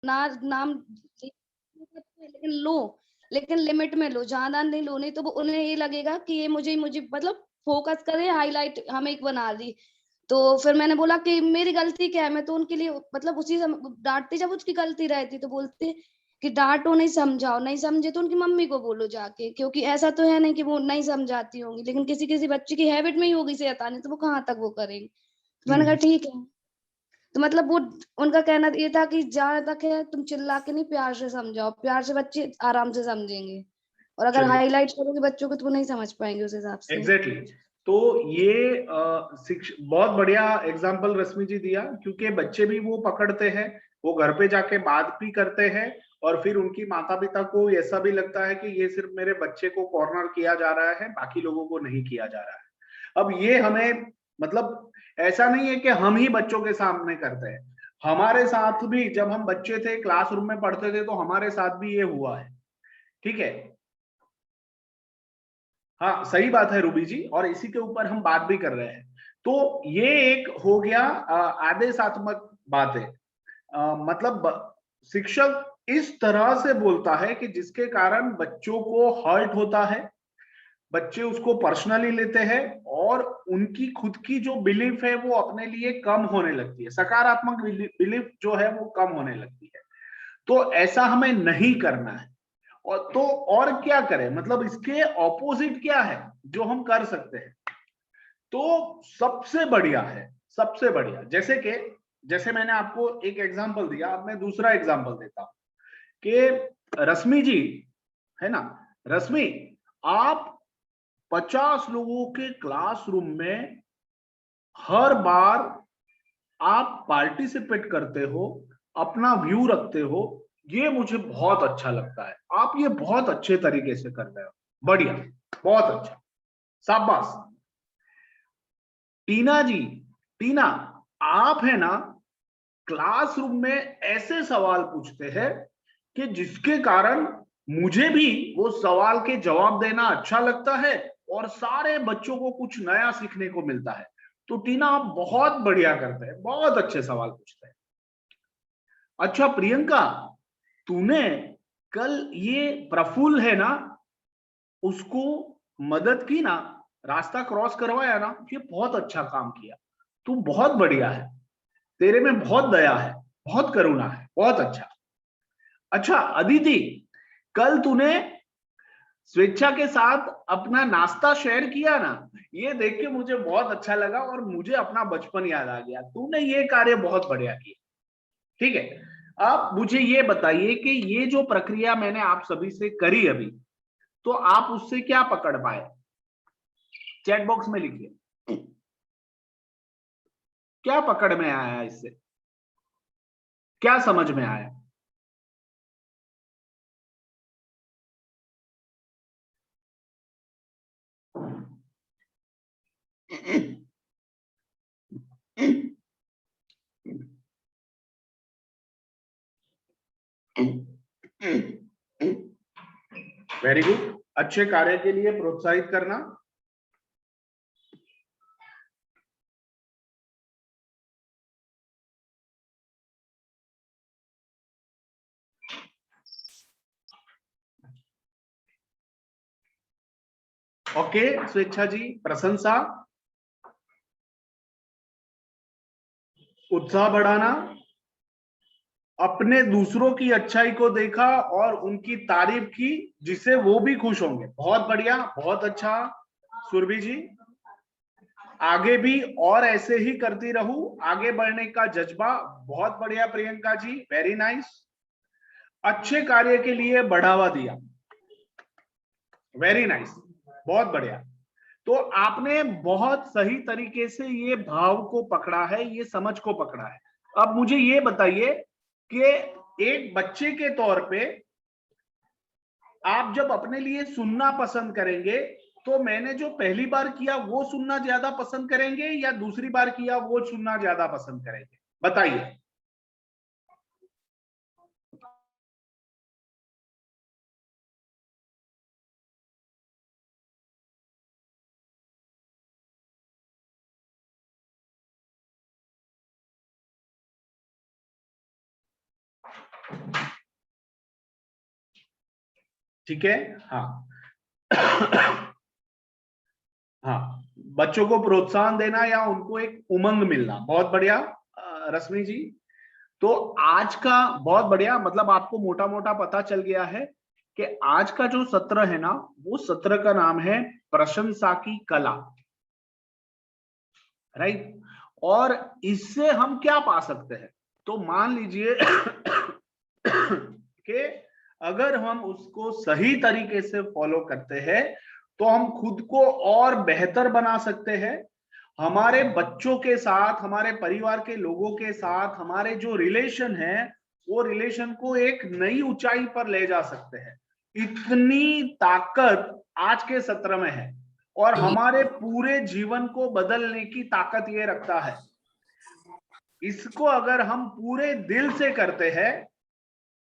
ना नाम लेकिन लो, लेकिन लिमिट में लो, ज्यादा नहीं लो, नहीं तो वो उन्हें ये लगेगा कि ये मुझे मुझे मतलब फोकस करे, हाईलाइट हमें एक बना दी। तो फिर मैंने बोला कि मेरी गलती क्या है, मैं तो उनके लिए मतलब उसी समय डांटती जब उसकी गलती रहती, तो बोलते कि डांटो नहीं समझाओ, नहीं समझे तो उनकी मम्मी को बोलो जाके, क्योंकि ऐसा तो है नहीं कि वो नहीं समझाती होंगी, लेकिन किसी किसी बच्चे की हैबिट में ही होगी शैतानी, तो वो कहाँ तक वो करेंगे। तो मैंने कहा ठीक है। तो मतलब वो उनका कहना ये था कि जहां तक है तुम चिल्ला के नहीं, प्यार से समझाओ, प्यार से बच्चे आराम से समझेंगे, और अगर चलिए, हाईलाइट करोगे बच्चों को तो वो नहीं समझ पाएंगे उस हिसाब से। Exactly exactly. तो ये बहुत बढ़िया एग्जाम्पल रश्मि जी दिया, क्योंकि बच्चे भी वो पकड़ते हैं, वो घर पे जाके बात भी करते हैं, और फिर उनकी माता पिता को ऐसा भी लगता है कि ये सिर्फ मेरे बच्चे को कॉर्नर किया जा रहा है, बाकी लोगों को नहीं किया जा रहा है। अब ये हमें मतलब ऐसा नहीं है कि हम ही बच्चों के सामने करते हैं, हमारे साथ भी जब हम बच्चे थे, क्लासरूम में पढ़ते थे, तो हमारे साथ भी ये हुआ है। ठीक है, हाँ सही बात है रूबी जी, और इसी के ऊपर हम बात भी कर रहे हैं। तो ये एक हो गया आदेशात्मक बातें, मतलब शिक्षक इस तरह से बोलता है कि जिसके कारण बच्चों को हर्ट होता है, बच्चे उसको पर्सनली लेते हैं, और उनकी खुद की जो बिलीफ है वो अपने लिए कम होने लगती है, सकारात्मक बिलीफ जो है वो कम होने लगती है। तो ऐसा हमें नहीं करना है। और तो और क्या करें, मतलब इसके ऑपोजिट क्या है जो हम कर सकते हैं? तो सबसे बढ़िया है, सबसे बढ़िया, जैसे मैंने आपको एक एग्जांपल दिया, अब मैं दूसरा एग्जांपल देता हूं कि रश्मि जी, है ना, रश्मि, आप 50 लोगों के क्लासरूम में हर बार आप पार्टिसिपेट करते हो, अपना व्यू रखते हो, ये मुझे बहुत अच्छा लगता है, आप ये बहुत अच्छे तरीके से कर रहे हो, बढ़िया, बहुत अच्छा, शाबाश। टीना जी, टीना, आप है ना क्लासरूम में ऐसे सवाल पूछते हैं कि जिसके कारण मुझे भी वो सवाल के जवाब देना अच्छा लगता है, और सारे बच्चों को कुछ नया सीखने को मिलता है। तो टीना, आप बहुत बढ़िया करते हैं, बहुत अच्छे सवाल पूछते हैं। अच्छा प्रियंका, तूने कल ये प्रफुल्ल है ना, उसको मदद की ना, रास्ता क्रॉस करवाया ना, ये बहुत अच्छा काम किया, तू बहुत बढ़िया है, तेरे में बहुत दया है, बहुत करुणा है, बहुत अच्छा। अच्छा अदिति, कल तूने स्वेच्छा के साथ अपना नाश्ता शेयर किया ना, ये देख के मुझे बहुत अच्छा लगा, और मुझे अपना बचपन याद आ गया, तूने ये कार्य बहुत बढ़िया किया। ठीक है, अब मुझे ये बताइए कि ये जो प्रक्रिया मैंने आप सभी से करी अभी, तो आप उससे क्या पकड़ पाए? चैट बॉक्स में लिखिए, क्या पकड़ में आया इससे, क्या समझ में आया? वेरी गुड, अच्छे कार्य के लिए प्रोत्साहित करना। ओके स्वेच्छा जी, प्रशंसा, उत्साह बढ़ाना, अपने दूसरों की अच्छाई को देखा और उनकी तारीफ की, जिससे वो भी खुश होंगे, बहुत बढ़िया, बहुत अच्छा सुरभि जी, आगे भी और ऐसे ही करती रहूं, आगे बढ़ने का जज्बा, बहुत बढ़िया प्रियंका जी, वेरी नाइस, अच्छे कार्य के लिए बढ़ावा दिया, वेरी नाइस, बहुत बढ़िया। तो आपने बहुत सही तरीके से ये भाव को पकड़ा है, ये समझ को पकड़ा है। अब मुझे ये बताइए कि एक बच्चे के तौर पे आप जब अपने लिए सुनना पसंद करेंगे, तो मैंने जो पहली बार किया वो सुनना ज्यादा पसंद करेंगे, या दूसरी बार किया वो सुनना ज्यादा पसंद करेंगे? बताइए। ठीक है। हाँ हाँ, बच्चों को प्रोत्साहन देना या उनको एक उमंग मिलना, बहुत बढ़िया रश्मि जी। तो आज का बहुत बढ़िया, मतलब आपको मोटा मोटा पता चल गया है कि आज का जो सत्र है ना, वो सत्र का नाम है प्रशंसा की कला, राइट। और इससे हम क्या पा सकते हैं, तो मान लीजिए कि अगर हम उसको सही तरीके से फॉलो करते हैं तो हम खुद को और बेहतर बना सकते हैं, हमारे बच्चों के साथ, हमारे परिवार के लोगों के साथ हमारे जो रिलेशन है वो रिलेशन को एक नई ऊंचाई पर ले जा सकते हैं। इतनी ताकत आज के सत्र में है और हमारे पूरे जीवन को बदलने की ताकत ये रखता है। इसको अगर हम पूरे दिल से करते हैं,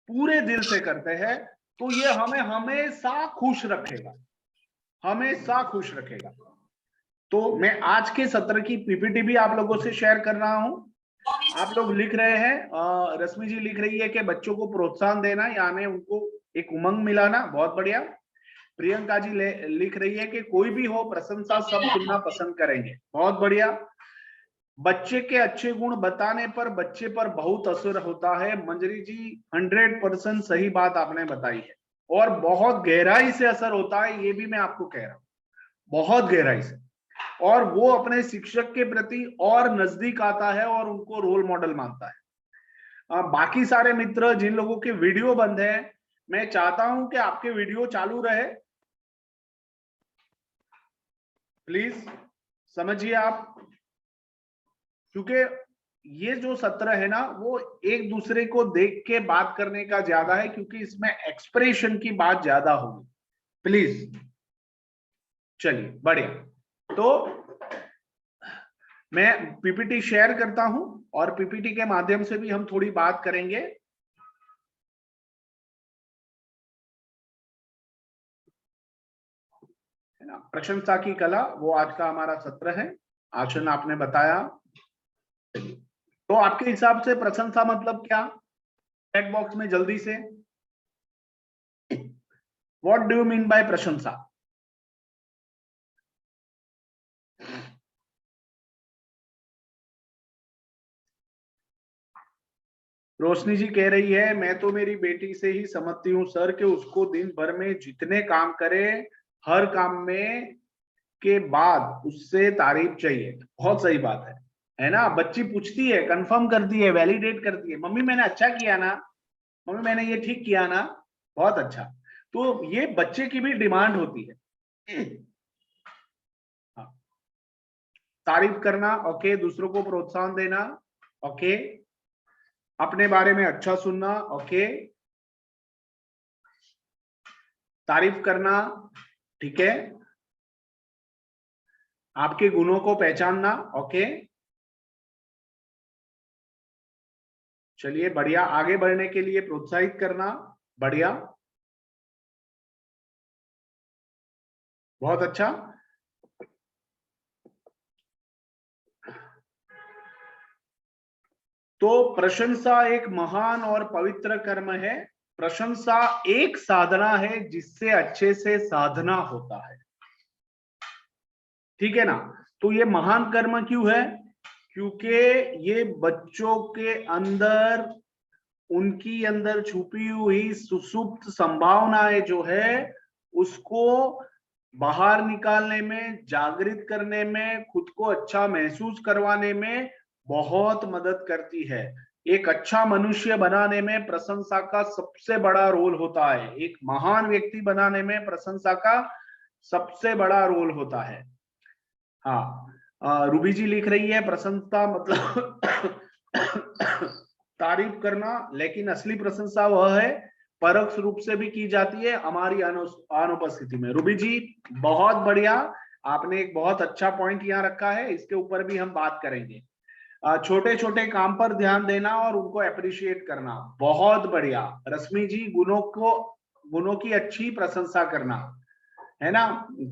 पूरे दिल से करते हैं, तो ये हमें हमेशा खुश रखेगा, हमेशा खुश रखेगा। तो मैं आज के सत्र की पीपीटी भी आप लोगों से शेयर कर रहा हूं। आप लोग लिख रहे हैं, रश्मि जी लिख रही है कि बच्चों को प्रोत्साहन देना यानी उनको एक उमंग मिलाना, बहुत बढ़िया। प्रियंका जी लिख रही है कि कोई भी हो प्रशंसा सब सुनना पसंद करेंगे, बहुत बढ़िया। बच्चे के अच्छे गुण बताने पर बच्चे पर बहुत असर होता है, मंजरी जी 100% सही बात आपने बताई है, और बहुत गहराई से असर होता है, ये भी मैं आपको कह रहा हूं, बहुत गहराई से। और वो अपने शिक्षक के प्रति और नजदीक आता है और उनको रोल मॉडल मानता है। बाकी सारे मित्र जिन लोगों के वीडियो बंद है, मैं चाहता हूं कि आपके वीडियो चालू रहे, प्लीज समझिए आप, क्योंकि ये जो सत्र है ना वो एक दूसरे को देख के बात करने का ज्यादा है, क्योंकि इसमें एक्सप्रेशन की बात ज्यादा होगी, प्लीज। चलिए बढ़िया, तो मैं पीपीटी शेयर करता हूं और पीपीटी के माध्यम से भी हम थोड़ी बात करेंगे। है ना, प्रशंसा की कला, वो आज का हमारा सत्र है। आसन आपने बताया, तो आपके हिसाब से प्रशंसा मतलब क्या, चैट बॉक्स में जल्दी से, what do you mean by प्रशंसा? रोशनी जी कह रही है मैं तो मेरी बेटी से ही समझती हूँ सर कि उसको दिन भर में जितने काम करे, हर काम में के बाद उससे तारीफ चाहिए। बहुत सही बात है ना। बच्ची पूछती है, कंफर्म करती है, वैलिडेट करती है, मम्मी मैंने अच्छा किया ना, मम्मी मैंने ये ठीक किया ना, बहुत अच्छा। तो ये बच्चे की भी डिमांड होती है। हाँ, तारीफ करना, ओके, दूसरों को प्रोत्साहन देना, ओके, अपने बारे में अच्छा सुनना, ओके, तारीफ करना, ठीक है, आपके गुणों को पहचानना, ओके। चलिए बढ़िया, आगे बढ़ने के लिए प्रोत्साहित करना, बढ़िया, बहुत अच्छा। तो प्रशंसा एक महान और पवित्र कर्म है। प्रशंसा एक साधना है जिससे अच्छे से साधना होता है, ठीक है ना। तो ये महान कर्म क्यों है, क्योंकि ये बच्चों के अंदर, उनकी अंदर छुपी हुई सुसुप्त संभावनाएं जो है उसको बाहर निकालने में, जागृत करने में, खुद को अच्छा महसूस करवाने में बहुत मदद करती है। एक अच्छा मनुष्य बनाने में प्रशंसा का सबसे बड़ा रोल होता है, एक महान व्यक्ति बनाने में प्रशंसा का सबसे बड़ा रोल होता है। हाँ, रूबी जी लिख रही है प्रशंसा मतलब तारीफ करना, लेकिन असली प्रशंसा वह है परोक्ष रूप से भी की जाती है हमारी अनुपस्थिति में। रूबी जी बहुत बढ़िया, आपने एक बहुत अच्छा पॉइंट यहाँ रखा है, इसके ऊपर भी हम बात करेंगे। छोटे छोटे काम पर ध्यान देना और उनको अप्रिशिएट करना, बहुत बढ़िया। रश्मि जी गुणों की अच्छी प्रशंसा करना, है ना,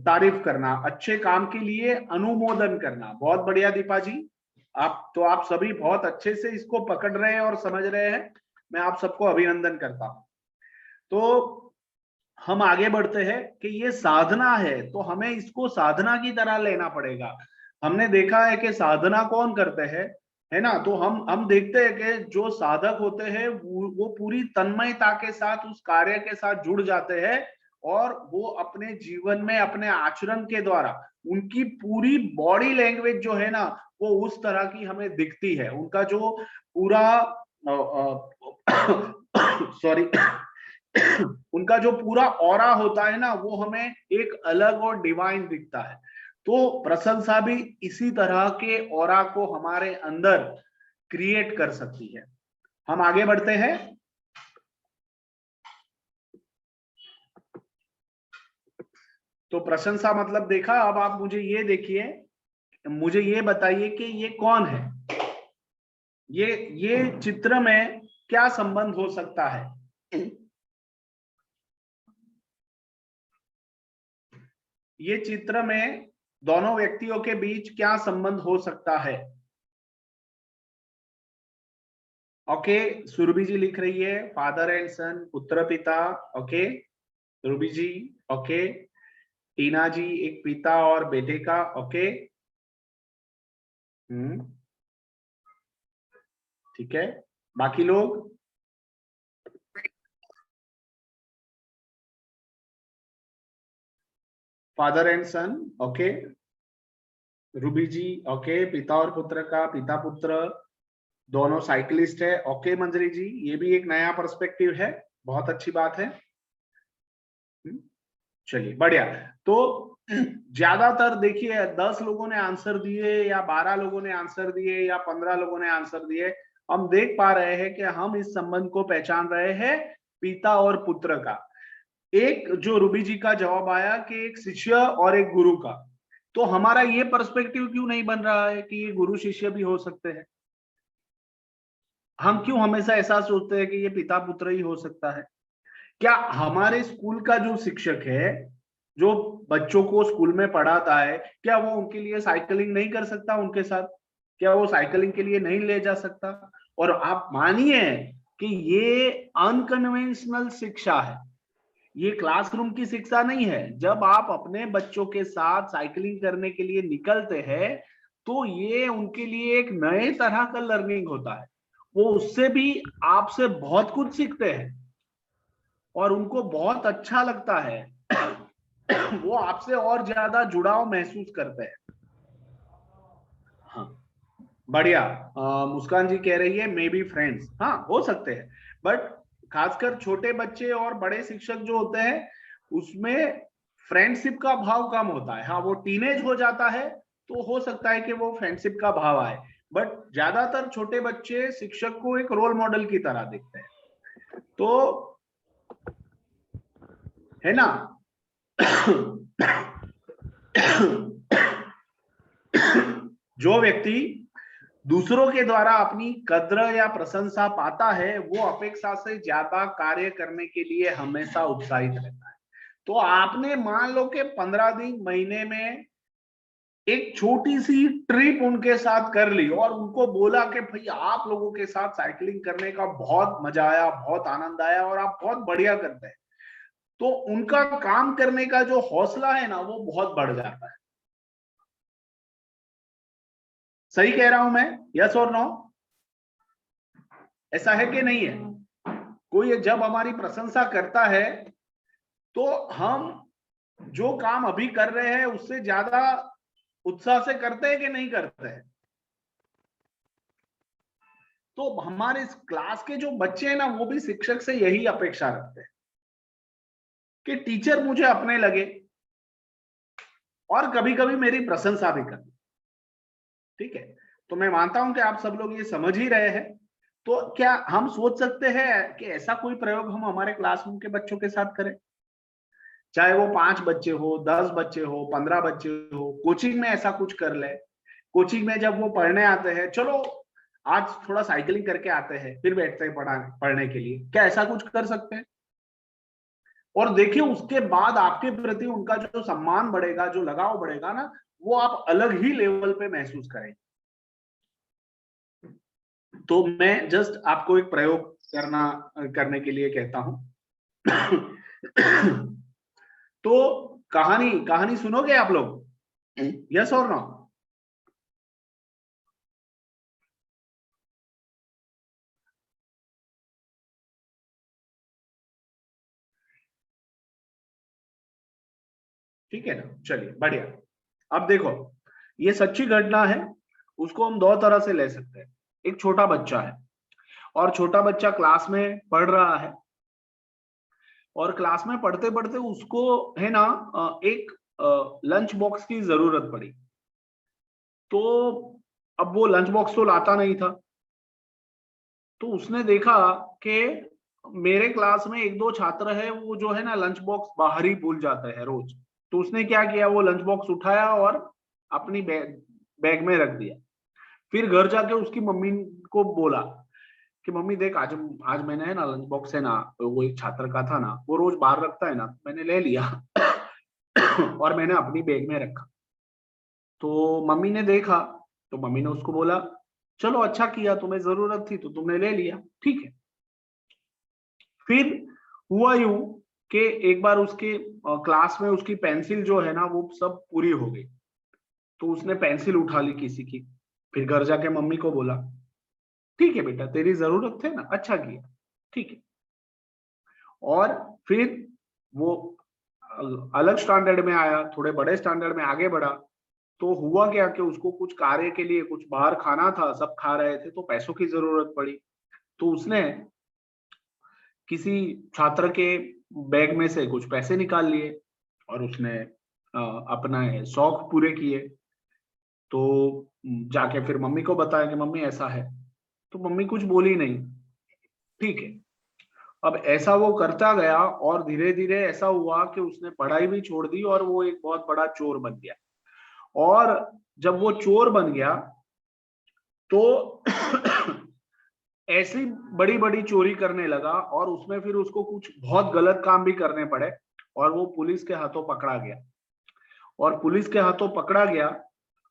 तारीफ करना, अच्छे काम के लिए अनुमोदन करना, बहुत बढ़िया दीपा जी। आप सभी बहुत अच्छे से इसको पकड़ रहे हैं और समझ रहे हैं, मैं आप सबको अभिनंदन करता हूं। तो हम आगे बढ़ते हैं कि ये साधना है, तो हमें इसको साधना की तरह लेना पड़ेगा। हमने देखा है कि साधना कौन करते हैं, है ना? तो हम देखते हैं कि जो साधक होते हैं वो पूरी तन्मयता के साथ उस कार्य के साथ जुड़ जाते हैं, और वो अपने जीवन में अपने आचरण के द्वारा उनकी पूरी बॉडी लैंग्वेज जो है ना, वो उस तरह की हमें दिखती है। उनका जो पूरा सॉरी उनका जो पूरा ऑरा होता है ना, वो हमें एक अलग और डिवाइन दिखता है। तो प्रशंसा भी इसी तरह के ऑरा को हमारे अंदर क्रिएट कर सकती है। हम आगे बढ़ते हैं। तो प्रशंसा मतलब देखा। अब आप मुझे ये देखिए, मुझे ये बताइए कि ये कौन है? ये चित्र में क्या संबंध हो सकता है? ये चित्र में दोनों व्यक्तियों के बीच क्या संबंध हो सकता है? ओके, सुरभि जी लिख रही है फादर एंड सन, पुत्र पिता। ओके सुरभि जी। ओके, टीना जी एक पिता और बेटे का। ओके, ठीक है। बाकी लोग? Father and son. Okay, Ruby ji. Okay, पिता और पुत्र का, पिता पुत्र दोनों साइकिलिस्ट है। ओके मंजरी जी, ये भी एक नया पर्सपेक्टिव है, बहुत अच्छी बात है। चलिए बढ़िया। तो ज्यादातर देखिए 10 लोगों ने आंसर दिए या 12 लोगों ने आंसर दिए या 15 लोगों ने आंसर दिए, हम देख पा रहे हैं कि हम इस संबंध को पहचान रहे हैं, पिता और पुत्र का। एक जो रूबी जी का जवाब आया कि एक शिष्य और एक गुरु का, तो हमारा ये पर्सपेक्टिव क्यों नहीं बन रहा है कि ये गुरु शिष्य भी हो सकते हैं? हम क्यों हमेशा ऐसा सोचते हैं कि ये पिता पुत्र ही हो सकता है? क्या हमारे स्कूल का जो शिक्षक है, जो बच्चों को स्कूल में पढ़ाता है, क्या वो उनके लिए साइकिलिंग नहीं कर सकता उनके साथ? क्या वो साइकिलिंग के लिए नहीं ले जा सकता? और आप मानिए कि ये अनकन्वेंशनल शिक्षा है, ये क्लासरूम की शिक्षा नहीं है। जब आप अपने बच्चों के साथ साइकिलिंग करने के लिए निकलते हैं, तो ये उनके लिए एक नए तरह का लर्निंग होता है। वो उससे भी आपसे बहुत कुछ सीखते हैं और उनको बहुत अच्छा लगता है। वो आपसे और ज्यादा जुड़ाव महसूस करते हैं। हाँ, बढ़िया। मुस्कान जी कह रही है मे बी फ्रेंड्स, हाँ हो सकते हैं, बट खासकर छोटे बच्चे और बड़े शिक्षक जो होते हैं, उसमें फ्रेंडशिप का भाव कम होता है। हाँ, वो टीनेज हो जाता है तो हो सकता है कि वो फ्रेंडशिप का भाव आए, बट ज्यादातर छोटे बच्चे शिक्षक को एक रोल मॉडल की तरह देखते हैं। तो है ना? जो व्यक्ति दूसरों के द्वारा अपनी कद्र या प्रशंसा पाता है, वो अपेक्षा से ज्यादा कार्य करने के लिए हमेशा उत्साहित रहता है। तो आपने मान लो कि 15 दिन महीने में एक छोटी सी ट्रिप उनके साथ कर ली और उनको बोला कि भाई आप लोगों के साथ साइकिलिंग करने का बहुत मजा आया, बहुत आनंद आया और आप बहुत बढ़िया करते हैं, तो उनका काम करने का जो हौसला है ना, वो बहुत बढ़ जाता है। सही कह रहा हूं मैं? यस और नो? ऐसा है कि नहीं है? कोई जब हमारी प्रशंसा करता है, तो हम जो काम अभी कर रहे हैं उससे ज्यादा उत्साह से करते हैं कि नहीं करते हैं? तो हमारे इस क्लास के जो बच्चे हैं ना, वो भी शिक्षक से यही अपेक्षा रखते हैं कि टीचर मुझे अपने लगे और कभी कभी मेरी प्रशंसा भी करे। ठीक है, तो मैं मानता हूं कि आप सब लोग ये समझ ही रहे हैं। तो क्या हम सोच सकते हैं कि ऐसा कोई प्रयोग हम हमारे क्लासरूम के बच्चों के साथ करें? चाहे वो 5 बच्चे हो, 10 बच्चे हो, 15 बच्चे हो, कोचिंग में ऐसा कुछ कर ले। कोचिंग में जब वो पढ़ने आते हैं, चलो आज थोड़ा साइकिलिंग करके आते हैं, फिर बैठते हैं पढ़ने के लिए, क्या ऐसा कुछ कर सकते हैं? और देखिए उसके बाद आपके प्रति उनका जो सम्मान बढ़ेगा, जो लगाव बढ़ेगा ना, वो आप अलग ही लेवल पे महसूस करेंगे। तो मैं जस्ट आपको एक प्रयोग करने के लिए कहता हूं। तो कहानी सुनोगे आप लोग? यस और नो? ठीक है ना, चलिए बढ़िया। अब देखो, ये सच्ची घटना है, उसको हम दो तरह से ले सकते हैं। एक छोटा बच्चा है और छोटा बच्चा क्लास में पढ़ रहा है, और क्लास में पढ़ते पढ़ते उसको है ना एक लंच बॉक्स की जरूरत पड़ी। तो अब वो लंच बॉक्स तो लाता नहीं था, तो उसने देखा कि मेरे क्लास में एक दो छात्र है, वो जो है ना लंच बॉक्स बाहर ही भूल जाते हैं रोज। तो उसने क्या किया, वो लंच बॉक्स उठाया और अपनी बैग में रख दिया। फिर घर जाके उसकी मम्मी को बोला कि मम्मी देख, आज आज मैंने है ना लंच बॉक्स है ना, वो एक छात्र का था ना, वो रोज बाहर रखता है ना, मैंने ले लिया और मैंने अपनी बैग में रखा। तो मम्मी ने देखा, तो मम्मी ने उसको बोला, चलो अच्छा किया, तुम्हें जरूरत थी तो तुमने ले लिया, ठीक है। फिर हुआ यूं कि एक बार उसके क्लास में उसकी पेंसिल जो है ना वो सब पूरी हो गई। तो उसने पेंसिल उठा ली किसी की, फिर घर जाके मम्मी को बोला, ठीक है बेटा, तेरी जरूरत थे ना, अच्छा किया, ठीक है। और फिर वो अलग स्टैंडर्ड में आया, थोड़े बड़े स्टैंडर्ड में आगे बढ़ा। तो हुआ क्या कि उसको कुछ कार्य के लिए कुछ बाहर खाना था, सब खा रहे थे, तो पैसों की जरूरत पड़ी। तो उसने किसी छात्र के बैग में से कुछ पैसे निकाल लिए और उसने अपना शौक पूरे किए। तो जाके फिर मम्मी को बताया कि मम्मी ऐसा है, तो मम्मी कुछ बोली नहीं, ठीक है। अब ऐसा वो करता गया और धीरे धीरे ऐसा हुआ कि उसने पढ़ाई भी छोड़ दी और वो एक बहुत बड़ा चोर बन गया। और जब वो चोर बन गया तो ऐसी बड़ी बड़ी चोरी करने लगा, और उसमें फिर उसको कुछ बहुत गलत काम भी करने पड़े, और वो पुलिस के हाथों पकड़ा गया। और पुलिस के हाथों पकड़ा गया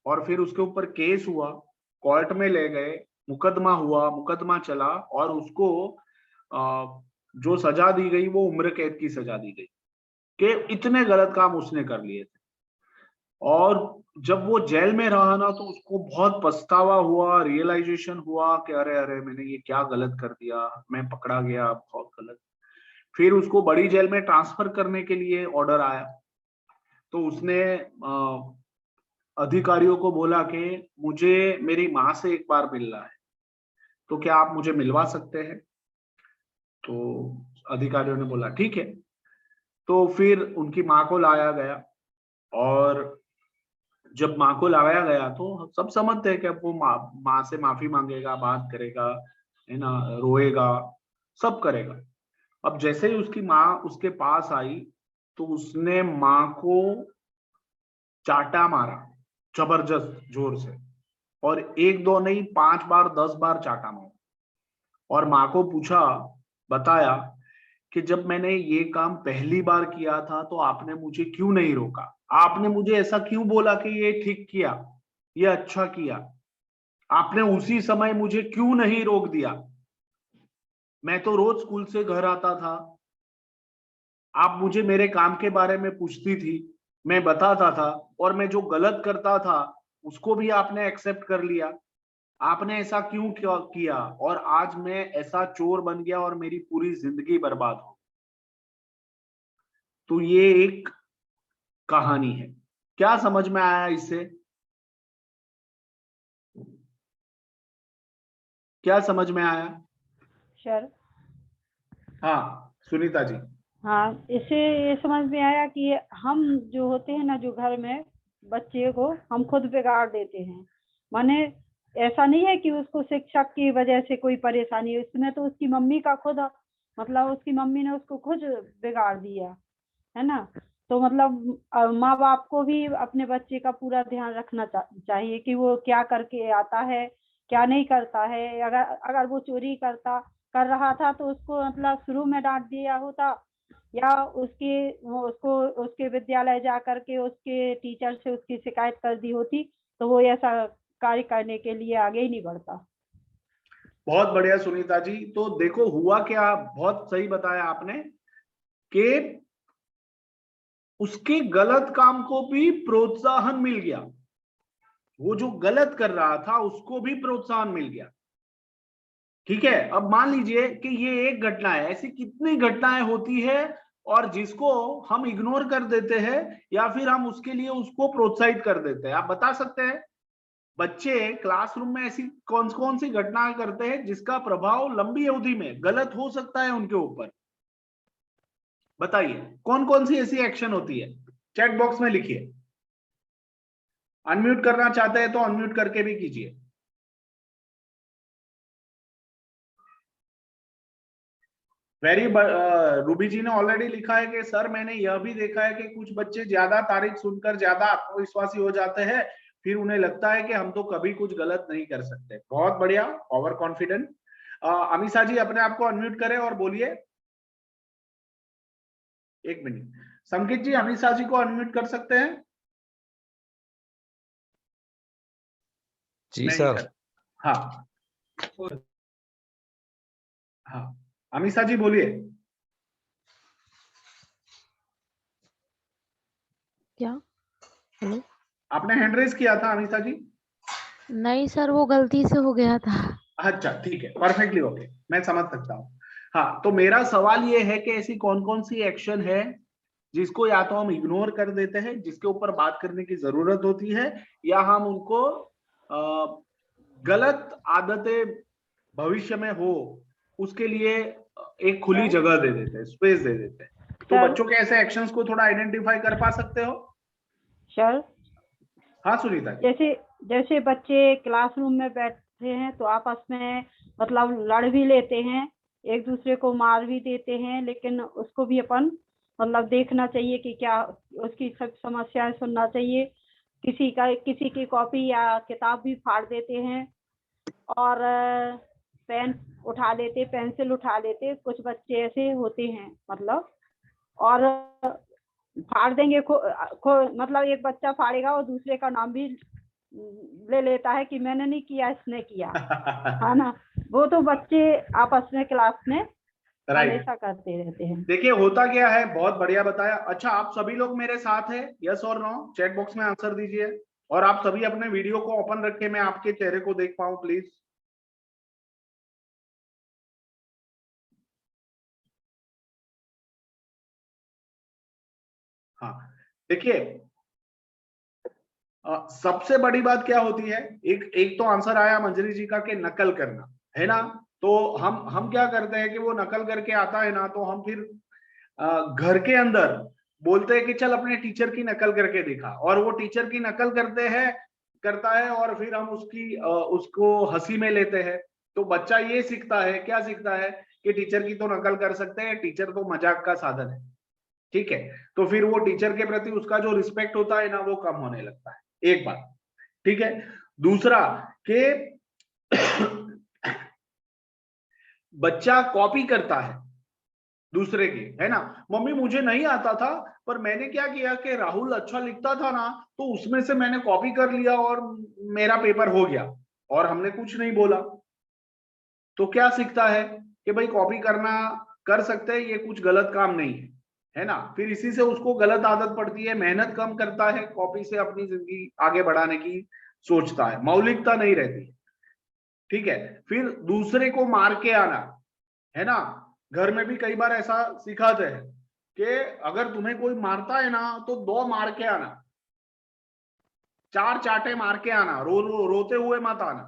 और फिर उसके ऊपर केस हुआ, कोर्ट में ले गए, मुकदमा हुआ, मुकदमा चला, और उसको जो सजा दी गई वो उम्र कैद की सजा दी गई कि इतने गलत काम उसने कर लिए थे। और जब वो जेल में रहा ना, तो उसको बहुत पछतावा हुआ, रियलाइजेशन हुआ कि अरे अरे मैंने ये क्या गलत कर दिया, मैं पकड़ा गया, बहुत गलत। फिर उसको बड़ी जेल में ट्रांसफर करने के लिए ऑर्डर आया। तो उसने अधिकारियों को बोला कि मुझे मेरी माँ से एक बार मिलना है, तो क्या आप मुझे मिलवा सकते हैं? तो अधिकारियों ने बोला ठीक है। तो फिर उनकी माँ को लाया गया, और जब माँ को लाया गया तो सब समझते हैं कि अब वो माँ से माफी मांगेगा, बात करेगा, है ना, रोएगा, सब करेगा। अब जैसे ही उसकी माँ उसके पास आई, तो उसने माँ को चाटा मारा, जबरदस्त जोर से, और एक दो नहीं, 5 बार 10 बार चाटा मारा। और माँ को पूछा, बताया कि जब मैंने ये काम पहली बार किया था तो आपने मुझे क्यों नहीं रोका, आपने मुझे ऐसा क्यों बोला कि ये ठीक किया, ये अच्छा किया, आपने उसी समय मुझे क्यों नहीं रोक दिया? मैं तो रोज स्कूल से घर आता था, आप मुझे मेरे काम के बारे में पूछती थी, मैं बताता था, और मैं जो गलत करता था उसको भी आपने एक्सेप्ट कर लिया। आपने ऐसा क्यों किया? और आज मैं ऐसा चोर बन गया और मेरी पूरी जिंदगी बर्बाद हो। तो ये एक कहानी है। क्या समझ में आया इससे? क्या समझ में आया? सर, हाँ सुनीता जी। हाँ, इससे ये समझ में आया कि हम जो होते हैं ना, जो घर में बच्चे को हम खुद बिगाड़ देते हैं। माने ऐसा नहीं है कि उसको शिक्षक की वजह से कोई परेशानी है, इसमें तो उसकी मम्मी का खुद, मतलब उसकी मम्मी ने उसको खुद बिगाड़ दिया है ना। तो मतलब माँ बाप को भी अपने बच्चे का पूरा ध्यान रखना चाहिए कि वो क्या करके आता है, क्या नहीं करता है। अगर अगर वो चोरी कर रहा था तो उसको मतलब शुरू में डांट दिया होता, या उसको उसके विद्यालय जा करके उसके टीचर से उसकी शिकायत कर दी होती, तो वो ऐसा कार्य करने के लिए आगे ही नहीं बढ़ता। बहुत बढ़िया सुनीता जी। तो देखो हुआ क्या, बहुत सही बताया आपने कि उसके गलत काम को भी प्रोत्साहन मिल गया, वो जो गलत कर रहा था उसको भी प्रोत्साहन मिल गया। ठीक है, अब मान लीजिए कि ये एक घटना है, ऐसी कितनी घटनाएं होती है और जिसको हम इग्नोर कर देते हैं या फिर हम उसके लिए उसको प्रोत्साहित कर देते हैं। आप बता सकते हैं बच्चे क्लासरूम में ऐसी कौन कौन सी घटनाएं करते हैं जिसका प्रभाव लंबी अवधि में गलत हो सकता है उनके ऊपर? बताइए कौन कौन सी ऐसी एक्शन होती है, चैट बॉक्स में लिखिए। अनम्यूट करना चाहते हैं तो अनम्यूट करके भी कीजिए। रूबी जी ने ऑलरेडी लिखा है कि सर मैंने यह भी देखा है कि कुछ बच्चे ज्यादा तारीफ सुनकर ज्यादा आत्मविश्वासी हो जाते हैं, फिर उन्हें लगता है कि हम तो कभी कुछ गलत नहीं कर सकते। बहुत बढ़िया, ओवर कॉन्फिडेंट। अमीषा जी अपने आप को अनम्यूट करें और बोलिए। एक मिनट, संकित जी अमीषा जी को अनम्यूट कर सकते हैं? जी सर। हाँ हाँ, अमीषा जी बोलिए। क्या? हेलो, आपने हैंड रेज किया था अमीषा जी? नहीं सर, वो गलती से हो गया था। अच्छा ठीक है, परफेक्टली ओके, मैं समझ सकता हूँ। हाँ, तो मेरा सवाल ये है कि ऐसी कौन कौन सी एक्शन है जिसको या तो हम इग्नोर कर देते हैं, जिसके ऊपर बात करने की जरूरत होती है, या हम उनको गलत आदतें भविष्य में हो उसके लिए एक खुली जगह दे देते हैं, स्पेस दे देते हैं। तो बच्चों के ऐसे एक्शंस को थोड़ा आइडेंटिफाई कर पा सकते हो? सर हाँ सुनीता जी। जैसे जैसे बच्चे क्लासरूम में बैठे हैं तो आपस में मतलब लड़ भी लेते हैं, एक दूसरे को मार भी देते हैं, लेकिन उसको भी अपन मतलब देखना चाहिए कि क्या उसकी सब समस्याएं सुनना चाहिए। किसी की कॉपी या किताब भी फाड़ देते हैं और पेन उठा लेते, पेंसिल उठा लेते, कुछ बच्चे ऐसे होते हैं मतलब, और फाड़ देंगे मतलब एक बच्चा फाड़ेगा और दूसरे का नाम भी ले लेता है कि मैंने नहीं किया, इसने किया है ना। वो तो बच्चे आपस में क्लास में हमेशा करते रहते हैं। देखिए होता क्या है, बहुत बढ़िया बताया। अच्छा, आप सभी लोग मेरे साथ हैं, यस और नो? चैट बॉक्स में आंसर दीजिए और आप सभी अपने वीडियो को ओपन रखें, मैं आपके चेहरे को देख पाऊं प्लीज। हाँ देखिए, सबसे बड़ी बात क्या होती है, एक तो आंसर आया मंजरी जी का कि नकल करना, है ना। तो हम क्या करते हैं कि वो नकल करके आता है ना, तो हम फिर घर के अंदर बोलते हैं कि चल अपने टीचर की नकल करके दिखा, और वो टीचर की नकल करता है और फिर हम उसको हंसी में लेते हैं। तो बच्चा ये सीखता है, क्या सीखता है कि टीचर की तो नकल कर सकते हैं, टीचर तो मजाक का साधन है। ठीक है, तो फिर वो टीचर के प्रति उसका जो रिस्पेक्ट होता है ना, वो कम होने लगता है। एक बात, ठीक है। दूसरा कि बच्चा कॉपी करता है दूसरे की, है ना। मम्मी मुझे नहीं आता था, पर मैंने क्या किया कि राहुल अच्छा लिखता था ना, तो उसमें से मैंने कॉपी कर लिया और मेरा पेपर हो गया, और हमने कुछ नहीं बोला। तो क्या सीखता है कि भाई कॉपी करना कर सकते हैं, ये कुछ गलत काम नहीं है ना। फिर इसी से उसको गलत आदत पड़ती है, मेहनत कम करता है, कॉपी से अपनी जिंदगी आगे बढ़ाने की सोचता है, मौलिकता नहीं रहती। ठीक है, फिर दूसरे को मार के आना, है ना। घर में भी कई बार ऐसा सिखाते हैं कि अगर तुम्हें कोई मारता है ना तो 2 मार के आना, 4 चाटे मार के आना, रोते हुए मत आना।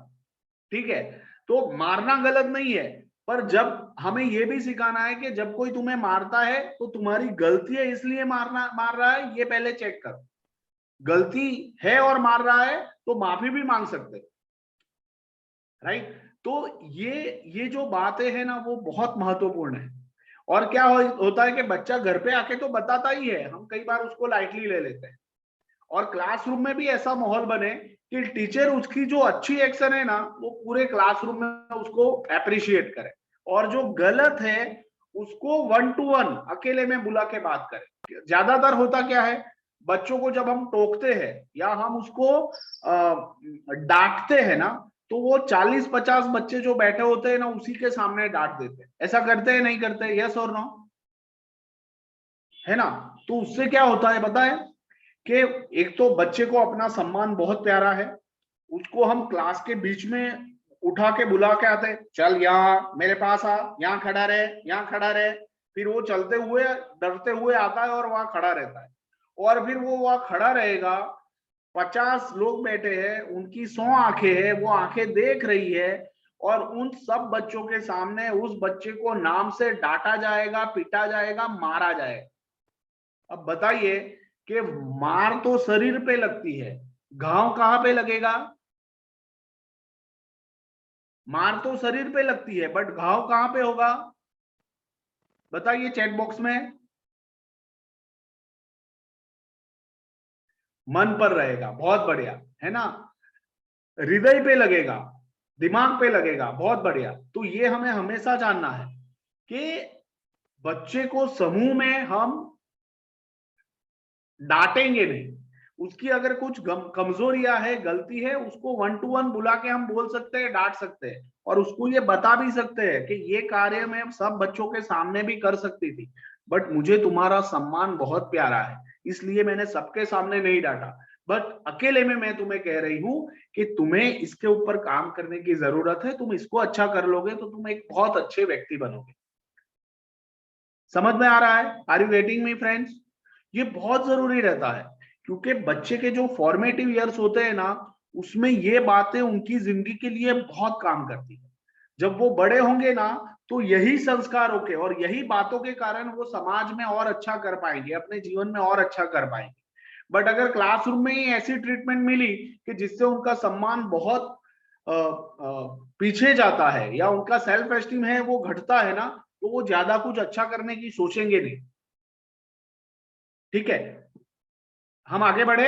ठीक है, तो मारना गलत नहीं है, पर जब हमें यह भी सिखाना है कि जब कोई तुम्हें मारता है तो तुम्हारी गलती है इसलिए मार रहा है, ये पहले चेक करो। गलती है और मार रहा है तो माफी भी मांग सकते, राइट। तो ये जो बातें हैं ना, वो बहुत महत्वपूर्ण है। और क्या होता है कि बच्चा घर पे आके तो बताता ही है, हम कई बार उसको लाइटली ले लेते हैं। और क्लासरूम में भी ऐसा माहौल बने कि टीचर उसकी जो अच्छी एक्शन है ना, वो पूरे क्लासरूम में उसको अप्रिशिएट करे, और जो गलत है उसको 1 to 1 अकेले में बुला के बात करे। ज्यादातर होता क्या है, बच्चों को जब हम टोकते हैं या हम उसको डांटते हैं ना, तो वो 40-50 बच्चे जो बैठे होते हैं ना, उसी के सामने डांट देते हैं। ऐसा करते हैं नहीं करते? यस और नो? है ना। तो उससे क्या होता है पता है कि एक तो बच्चे को अपना सम्मान बहुत प्यारा है, उसको हम क्लास के बीच में उठा के बुला के आते, चल यहाँ मेरे पास आ, यहाँ खड़ा रहे, यहाँ खड़ा रहे, फिर वो चलते हुए डरते हुए आता है और वहां खड़ा रहता है, और फिर वो वहां खड़ा रहेगा, 50 लोग बैठे हैं, उनकी 100 आंखें हैं, वो आंखें देख रही है, और उन सब बच्चों के सामने उस बच्चे को नाम से डांटा जाएगा, पीटा जाएगा, मारा जाएगा। अब बताइए कि मार तो शरीर पे लगती है, घाव कहां पे लगेगा? मार तो शरीर पे लगती है, बट घाव कहां पे होगा? बताइए चैट बॉक्स में। मन पर रहेगा, बहुत बढ़िया, है ना। हृदय पे लगेगा, दिमाग पे लगेगा, बहुत बढ़िया। तो ये हमें हमेशा जानना है कि बच्चे को समूह में हम डांटेंगे नहीं, उसकी अगर कुछ कमजोरियां है, गलती है, उसको 1 to 1 बुला के हम बोल सकते हैं, डांट सकते हैं, और उसको ये बता भी सकते हैं कि ये कार्य मैं सब बच्चों के सामने भी कर सकती थी, बट मुझे तुम्हारा सम्मान बहुत प्यारा है, इसलिए मैंने सबके सामने नहीं डांटा, बट अकेले में मैं तुम्हें कह रही हूं कि तुम्हें इसके ऊपर काम करने की जरूरत है, तुम इसको अच्छा कर लोगे तो तुम एक बहुत अच्छे व्यक्ति बनोगे। समझ में आ रहा है? Are you getting me friends? ये बहुत जरूरी रहता है, क्योंकि बच्चे के जो फॉर्मेटिव ईयर्स होते हैं ना, उसमें ये बातें उनकी जिंदगी के लिए बहुत काम करती है। जब वो बड़े होंगे ना, तो यही संस्कारों के और यही बातों के कारण वो समाज में और अच्छा कर पाएंगे, अपने जीवन में और अच्छा कर पाएंगे। बट अगर क्लासरूम में ही ऐसी ट्रीटमेंट मिली कि जिससे उनका सम्मान बहुत पीछे जाता है, या उनका सेल्फ एस्टीम है वो घटता है ना, तो वो ज्यादा कुछ अच्छा करने की सोचेंगे नहीं। ठीक है, हम आगे बढ़े।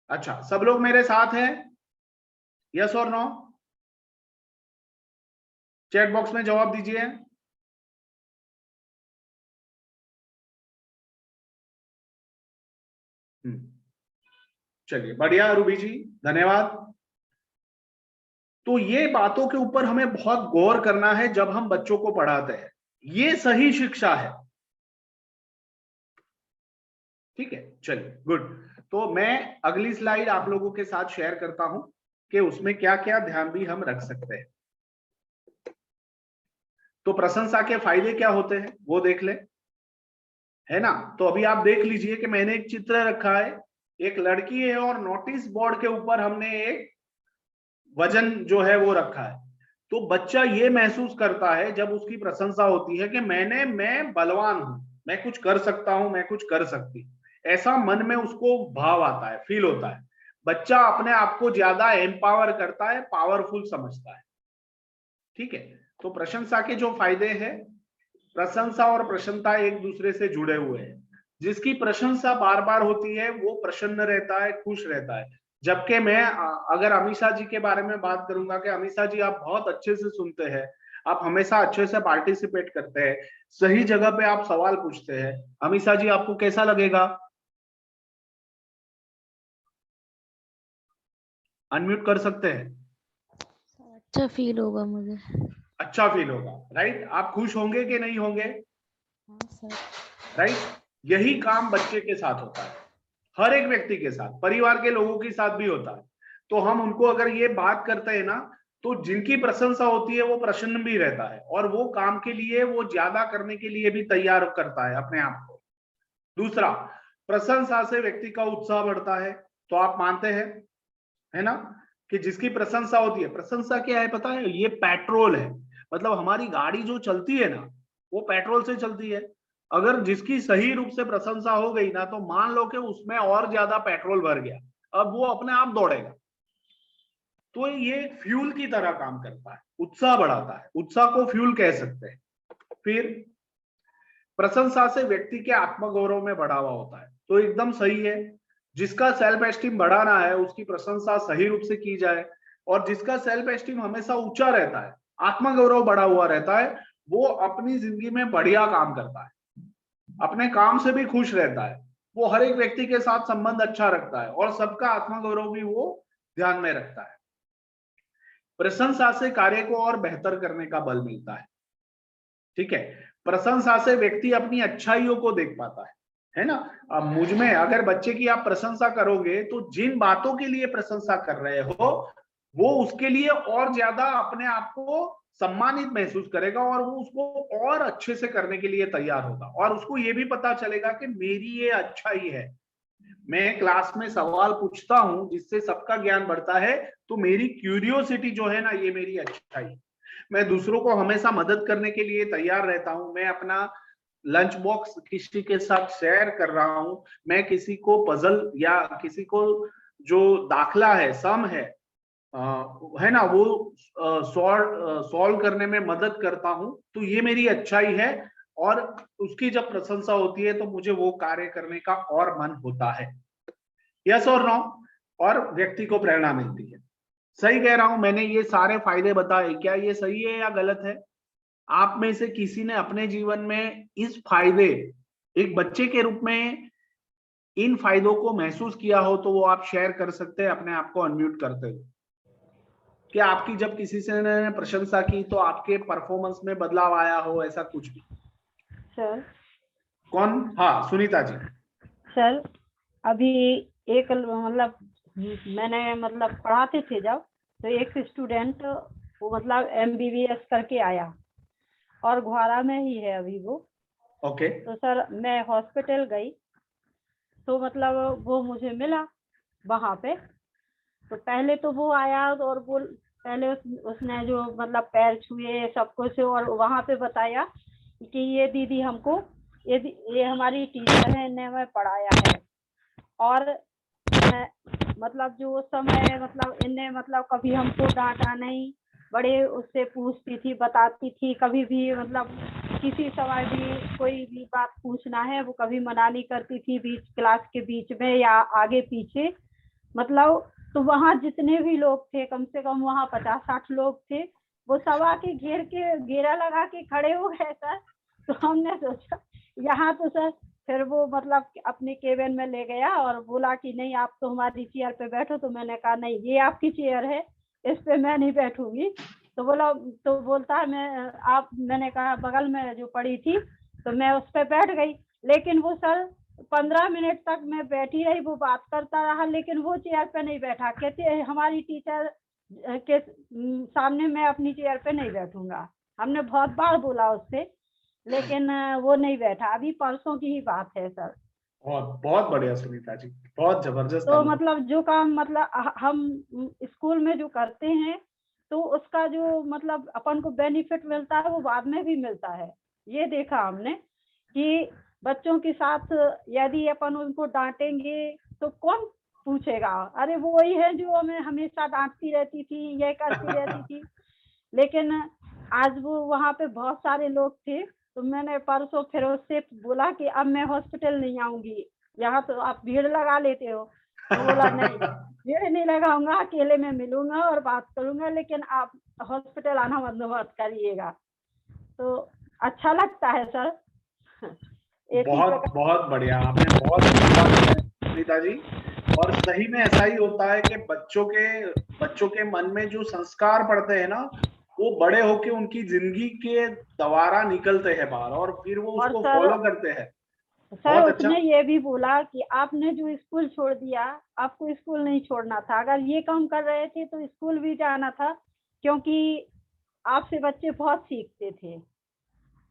अच्छा, सब लोग मेरे साथ हैं? यस और नो? चैट बॉक्स में जवाब दीजिए। चलिए, बढ़िया रूबी जी, धन्यवाद। तो ये बातों के ऊपर हमें बहुत गौर करना है जब हम बच्चों को पढ़ाते हैं, ये सही शिक्षा है। ठीक है, चलिए, गुड। तो मैं अगली स्लाइड आप लोगों के साथ शेयर करता हूं कि उसमें क्या क्या ध्यान भी हम रख सकते हैं। तो प्रशंसा के फायदे क्या होते हैं वो देख ले, है ना। तो अभी आप देख लीजिए कि मैंने एक चित्र रखा है, एक लड़की है और नोटिस बोर्ड के ऊपर हमने एक वजन जो है वो रखा है। तो बच्चा ये महसूस करता है जब उसकी प्रशंसा होती है कि मैं बलवान हूं, मैं कुछ कर सकता हूं, मैं कुछ कर सकती हूं, ऐसा मन में उसको भाव आता है, फील होता है। बच्चा अपने आप को ज्यादा एम्पावर करता है, पावरफुल समझता है। ठीक है, तो प्रशंसा के जो फायदे हैं, प्रशंसा और प्रसन्नता एक दूसरे से जुड़े हुए हैं। जिसकी प्रशंसा बार बार होती है वो प्रसन्न रहता है, खुश रहता है। जबकि मैं अगर अमीषा जी के बारे में बात करूंगा कि अमीषा जी आप बहुत अच्छे से सुनते हैं, आप हमेशा अच्छे से पार्टिसिपेट करते हैं, सही जगह पे आप सवाल पूछते हैं, अमीषा जी आपको कैसा लगेगा? अनम्यूट कर सकते हैं। अच्छा फील होगा मुझे। अच्छा फील होगा, राइट। आप खुश होंगे कि नहीं होंगे? हाँ सर। राइट। यही काम बच्चे के साथ होता है, हर एक व्यक्ति के साथ, परिवार के लोगों के साथ भी होता है। तो हम उनको अगर ये बात करते हैं ना, तो जिनकी प्रशंसा होती है वो प्रसन्न भी रहता है, और वो काम के लिए वो ज्यादा करने के लिए भी तैयार करता है अपने आप को। दूसरा, प्रशंसा से व्यक्ति का उत्साह बढ़ता है। तो आप मानते हैं, है ना, कि जिसकी प्रशंसा होती है, प्रशंसा क्या है पता है? ये पेट्रोल है। मतलब हमारी गाड़ी जो चलती है ना, वो पेट्रोल से चलती है। अगर जिसकी सही रूप से प्रशंसा हो गई ना, तो मान लो कि उसमें और ज्यादा पेट्रोल भर गया, अब वो अपने आप दौड़ेगा। तो ये फ्यूल की तरह काम करता है, उत्साह बढ़ाता है, उत्साह को फ्यूल कह सकते हैं। फिर प्रशंसा से व्यक्ति के आत्मगौरव में बढ़ावा होता है। तो एकदम सही है, जिसका सेल्फ एस्टीम बढ़ाना है उसकी प्रशंसा सही रूप से की जाए, और जिसका सेल्फ एस्टीम हमेशा ऊंचा रहता है, आत्मगौरव बढ़ा हुआ रहता है, वो अपनी जिंदगी में बढ़िया काम करता है, अपने काम से भी खुश रहता है, वो हर एक व्यक्ति के साथ संबंध अच्छा रखता है, और सबका आत्मगौरव भी वो ध्यान में रखता है। प्रशंसा से कार्य को और बेहतर करने का बल मिलता है। ठीक है, प्रशंसा से व्यक्ति अपनी अच्छाइयों को देख पाता है, है ना। अब मुझ में अगर बच्चे की आप प्रशंसा करोगे तो जिन बातों के लिए प्रशंसा कर रहे हो वो उसके लिए और ज्यादा अपने आप को सम्मानित महसूस करेगा और वो उसको और अच्छे से करने के लिए तैयार होगा और उसको ये भी पता चलेगा कि मेरी ये अच्छाई है। मैं क्लास में सवाल पूछता हूं जिससे सबका ज्ञान बढ़ता है, तो मेरी क्यूरियोसिटी जो है ना, ये मेरी अच्छाई है। मैं दूसरों को हमेशा मदद करने के लिए तैयार रहता हूं। मैं अपना लंच बॉक्स किसी के साथ शेयर कर रहा हूं। मैं किसी को पजल या किसी को जो दाखला है, सम है ना, वो सॉल्व करने में मदद करता हूं, तो ये मेरी अच्छाई है। और उसकी जब प्रशंसा होती है तो मुझे वो कार्य करने का और मन होता है। यस और नो? और व्यक्ति को प्रेरणा मिलती है। सही कह रहा हूं? मैंने ये सारे फायदे बताए, क्या ये सही है या गलत है? आप में से किसी ने अपने जीवन में इस फायदे, एक बच्चे के रूप में इन फायदों को महसूस किया हो तो वो आप शेयर कर सकते हैं अपने आप को अनम्यूट करते हुए। कि आपकी जब किसी से ने प्रशंसा की तो आपके परफॉर्मेंस में बदलाव आया हो, ऐसा कुछ भी? सर कौन? हाँ, सुनीता जी। सर अभी एक मतलब मैंने मतलब पढ़ाते थे जब, तो एक स्टूडेंट वो मतलब MBBS करके आया और घुआरा में ही है अभी वो। ओके। तो सर मैं हॉस्पिटल गई तो मतलब वो मुझे मिला वहाँ पे। तो पहले तो वो आया और वो पहले उसने जो मतलब पैर छुए सब कुछ और वहाँ पे बताया कि ये दीदी हमको ये हमारी टीचर है, इन्हें हमें पढ़ाया है। और मतलब जो समय मतलब इन्हें मतलब कभी हमको डांटा नहीं, बड़े उससे पूछती थी, बताती थी। कभी भी मतलब किसी समय भी कोई भी बात पूछना है वो कभी मना नहीं करती थी बीच क्लास के बीच में या आगे पीछे। मतलब तो वहाँ जितने भी लोग थे, कम से कम वहाँ 50-60 लोग थे, वो सब आके घेरा लगा के खड़े हो गए सर। तो हमने सोचा यहाँ तो सर, फिर वो मतलब अपने केबिन में ले गया और बोला कि नहीं आप तो हमारी चेयर पे बैठो। तो मैंने कहा नहीं, ये आपकी चेयर है, इस पे मैं नहीं बैठूंगी। तो बोलता है मैंने कहा बगल में जो पड़ी थी तो मैं उस पे बैठ गई। लेकिन वो सर 15 मिनट तक मैं बैठी रही, वो बात करता रहा, लेकिन वो चेयर पे नहीं बैठा। कहते हमारी टीचर के सामने मैं अपनी चेयर पे नहीं बैठूंगा। हमने बहुत बार बोला उससे, लेकिन वो नहीं बैठा। अभी परसों की ही बात है सर। बहुत बहुत बढ़िया सुनीता जी, बहुत जबरदस्त तो अनुभव। मतलब जो काम मतलब हम स्कूल में जो करते हैं तो उसका जो मतलब अपन को बेनिफिट मिलता है वो बाद में भी मिलता है। ये देखा हमने कि बच्चों के साथ यदि अपन उनको डांटेंगे तो कौन पूछेगा, अरे वो वही है जो हमें हमेशा डांटती रहती थी, ये करती रहती थी। लेकिन आज वो वहाँ पे बहुत सारे लोग थे, तो मैंने परसों फिर उससे बोला कि अब मैं हॉस्पिटल नहीं आऊंगी, यहाँ तो आप भीड़ लगा लेते हो। तो बोला नहीं, भीड़ नहीं लगाऊंगा, अकेले में मिलूंगा और बात करूंगा, लेकिन आप हॉस्पिटल आना बंद मत करिएगा। तो अच्छा लगता है सर। बहुत बहुत बढ़िया, आपने बहुत अच्छी बात की सुनीता जी। और सही में ऐसा ही होता है कि बच्चों के मन में जो संस्कार पड़ते हैं ना, वो बड़े होके उनकी जिंदगी के द्वारा निकलते हैं बाहर और फिर वो उसको फॉलो करते हैं। सर बहुत उसने अच्छा। ये भी बोला कि आपने जो स्कूल छोड़ दिया, आपको स्कूल नहीं छोड़ना था। अगर ये काम कर रहे थे तो स्कूल भी जाना था, क्योंकि आपसे बच्चे बहुत सीखते थे।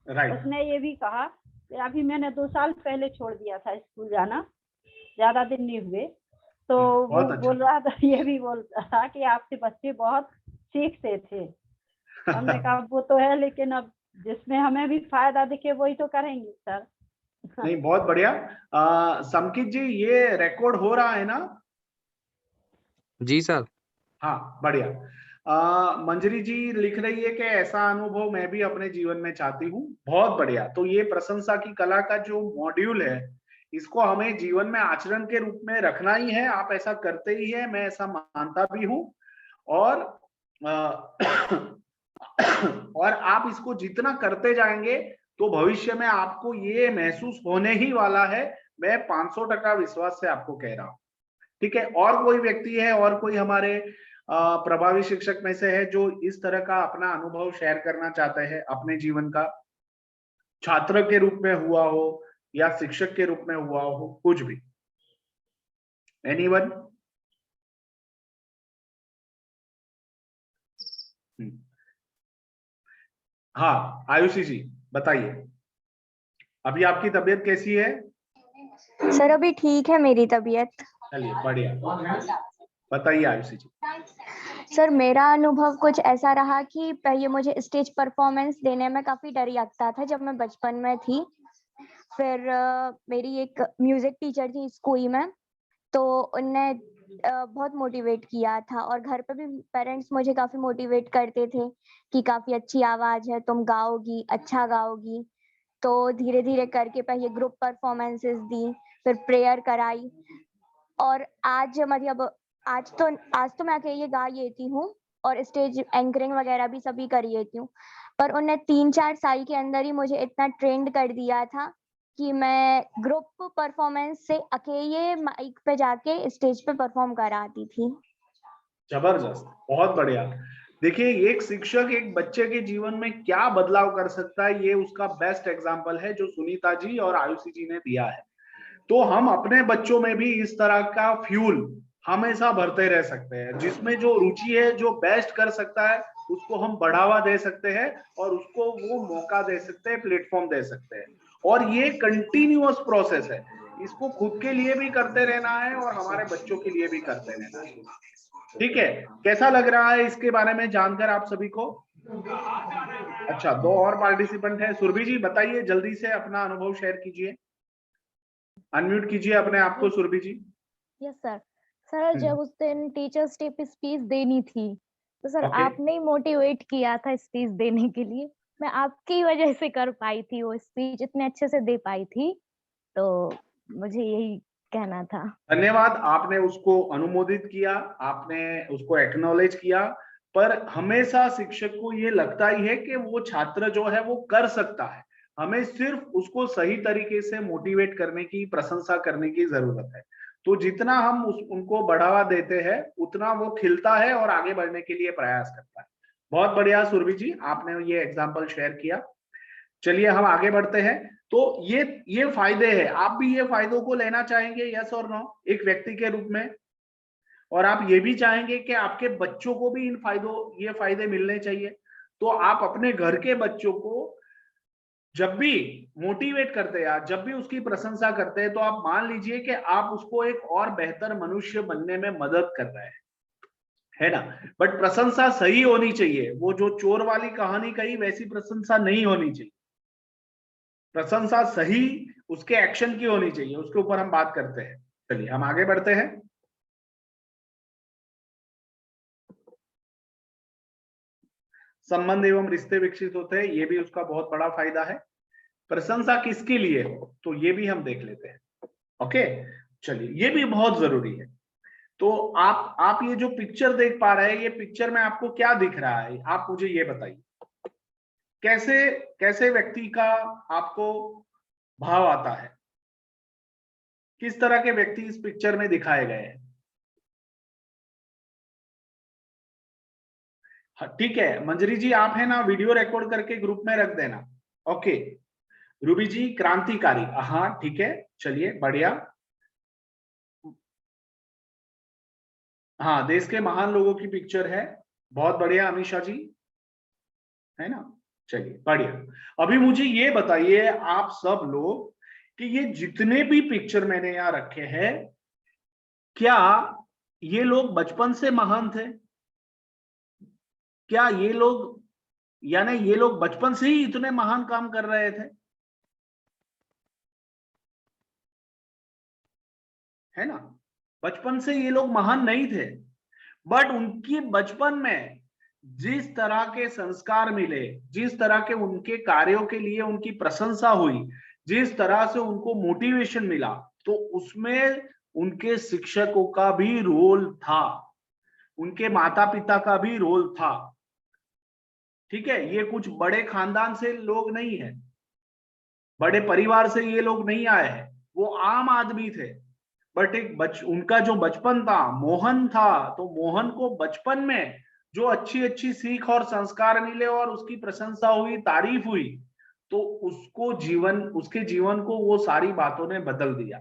राइट। उसने ये भी कहा कि अभी मैंने 2 साल पहले छोड़ दिया था स्कूल जाना, ज्यादा दिन नहीं हुए। तो वो बहुत अच्छा। बोल रहा था, ये भी बोल रहा था कि आपसे बच्चे बहुत सीखते थे। हमने कहा वो तो है, लेकिन अब जिसमें हमें भी फायदा दिखे वही तो करेंगे सर। नहीं, बहुत बढ़िया। समकित जी, ये रिकॉर्ड हो रहा है ना? जी सर। हाँ, बढ़िया। मंजरी जी लिख रही है कि ऐसा अनुभव मैं भी अपने जीवन में चाहती हूँ। बहुत बढ़िया। तो ये प्रशंसा की कला का जो मॉड्यूल है, इसको हमें जीवन में आचरण के रूप में रखना ही है। आप ऐसा करते ही है, मैं ऐसा मानता भी हूँ। और और आप इसको जितना करते जाएंगे तो भविष्य में आपको ये महसूस होने ही वाला है। मैं 500% विश्वास से आपको कह रहा हूँ। ठीक है। और कोई व्यक्ति है और कोई हमारे प्रभावी शिक्षक में से है जो इस तरह का अपना अनुभव शेयर करना चाहते हैं अपने जीवन का, छात्र के रूप में हुआ हो या शिक्षक के रूप में हुआ हो, कुछ भी? एनीवन? हाँ आयुषी जी बताइए, अभी आपकी तबीयत कैसी है? सर अभी ठीक है मेरी तबीयत। चलिए बढ़िया, बताइए आयुषी जी। सर मेरा अनुभव कुछ ऐसा रहा कि पहले मुझे स्टेज परफॉर्मेंस देने में काफी डर लगता था जब मैं बचपन में थी। फिर मेरी एक म्यूजिक टीचर थी स्कूल में, तो उनने बहुत मोटिवेट किया था, और घर पे भी पेरेंट्स मुझे काफी मोटिवेट करते थे कि काफी अच्छी आवाज है, तुम गाओगी, अच्छा गाओगी। तो धीरे धीरे करके पहले ग्रुप परफॉर्मेंसेस दी, फिर प्रेयर कराई, और आज मतलब आज तो मैं अकेले गा लेती हूँ और स्टेज एंकरिंग वगैरह भी सभी कर लेती हूँ। पर उन्हें 3-4 साल के अंदर ही मुझे इतना ट्रेंड कर दिया था कि मैं ग्रुप परफॉर्मेंस से अकेले माइक पे जाके स्टेज पे परफॉर्म कराती थी। जबरदस्त, बहुत बढ़िया। देखिए एक शिक्षक एक बच्चे के जीवन में क्या बदलाव कर सकता है, ये उसका बेस्ट एग्जाम्पल है जो सुनीता जी और आयुषी जी ने दिया है। तो हम अपने बच्चों में भी इस तरह का फ्यूल हमेशा भरते रह सकते हैं, जिसमें जो रुचि है, जो बेस्ट कर सकता है, उसको हम बढ़ावा दे सकते हैं और उसको वो मौका दे सकते हैं, प्लेटफॉर्म दे सकते हैं। और ये कंटिन्यूअस प्रोसेस है, इसको खुद के लिए भी करते रहना है और हमारे बच्चों के लिए भी करते रहना है। ठीक है, कैसा लग रहा है इसके बारे में जानकर आप सभी को? अच्छा, 2 और पार्टिसिपेंट हैं। सुरभि जी बताइए, जल्दी से अपना अनुभव शेयर कीजिए, अनम्यूट कीजिए अपने आप को Surabhi ji. Yes sir. Sir जब उस दिन टीचर्स डे पे स्पीच देनी थी, तो सर ओके। आपने ही मोटिवेट किया था स्पीच देने के लिए। मैं आपकी वजह से कर पाई थी, वो स्पीच इतने अच्छे से दे पाई थी। तो मुझे यही कहना था। धन्यवाद, आपने उसको अनुमोदित किया, आपने उसको एक्नॉलेज किया। पर हमेशा शिक्षक को ये लगता ही है कि वो छात्र जो है वो कर सकता है, हमें सिर्फ उसको सही तरीके से मोटिवेट करने की, प्रशंसा करने की जरूरत है। तो जितना हम उनको बढ़ावा देते हैं उतना वो खिलता है और आगे बढ़ने के लिए प्रयास करता है। बहुत बढ़िया सुरभि जी, आपने ये एग्जाम्पल शेयर किया। चलिए हम आगे बढ़ते हैं। तो ये फायदे हैं, आप भी ये फायदों को लेना चाहेंगे, यस और नो, एक व्यक्ति के रूप में? और आप ये भी चाहेंगे कि आपके बच्चों को भी ये फायदे मिलने चाहिए। तो आप अपने घर के बच्चों को जब भी मोटिवेट करते हैं, जब भी उसकी प्रशंसा करते हैं, तो आप मान लीजिए कि आप उसको एक और बेहतर मनुष्य बनने में मदद कर रहे हैं, है ना? बट प्रशंसा सही होनी चाहिए, वो जो चोर वाली कहानी कही वैसी प्रशंसा नहीं होनी चाहिए। प्रशंसा सही उसके एक्शन की होनी चाहिए, उसके ऊपर हम बात करते हैं। चलिए हम आगे बढ़ते हैं। संबंध एवं रिश्ते विकसित होते हैं, ये भी उसका बहुत बड़ा फायदा है। प्रशंसा किसके लिए हो, तो ये भी हम देख लेते हैं। ओके, चलिए ये भी बहुत जरूरी है। तो आप ये जो पिक्चर देख पा रहे हैं, ये पिक्चर में आपको क्या दिख रहा है, आप मुझे ये बताइए। कैसे कैसे व्यक्ति का आपको भाव आता है, किस तरह के व्यक्ति इस पिक्चर में दिखाए गए हैं? ठीक है मंजरी जी, आप है ना, वीडियो रिकॉर्ड करके ग्रुप में रख देना। ओके, रूबी जी क्रांतिकारी, हाँ ठीक है, चलिए बढ़िया। हाँ, देश के महान लोगों की पिक्चर है, बहुत बढ़िया अमीषा जी, है ना? चलिए बढ़िया। अभी मुझे ये बताइए आप सब लोग कि ये जितने भी पिक्चर मैंने यहाँ रखे हैं, क्या ये लोग बचपन से महान थे? क्या ये लोग, यानी ये लोग बचपन से ही इतने महान काम कर रहे थे, है ना? बचपन से ये लोग महान नहीं थे, बट उनकी बचपन में जिस तरह के संस्कार मिले, जिस तरह के उनके कार्यों के लिए उनकी प्रशंसा हुई, जिस तरह से उनको मोटिवेशन मिला, तो उसमें उनके शिक्षकों का भी रोल था, उनके माता पिता का भी रोल था। ठीक है, ये कुछ बड़े खानदान से लोग नहीं है, बड़े परिवार से ये लोग नहीं आए हैं, वो आम आदमी थे। बट उनका जो बचपन था, मोहन था, तो मोहन को बचपन में जो अच्छी अच्छी सीख और संस्कार मिले और उसकी प्रशंसा हुई, तारीफ हुई, तो उसके जीवन को वो सारी बातों ने बदल दिया,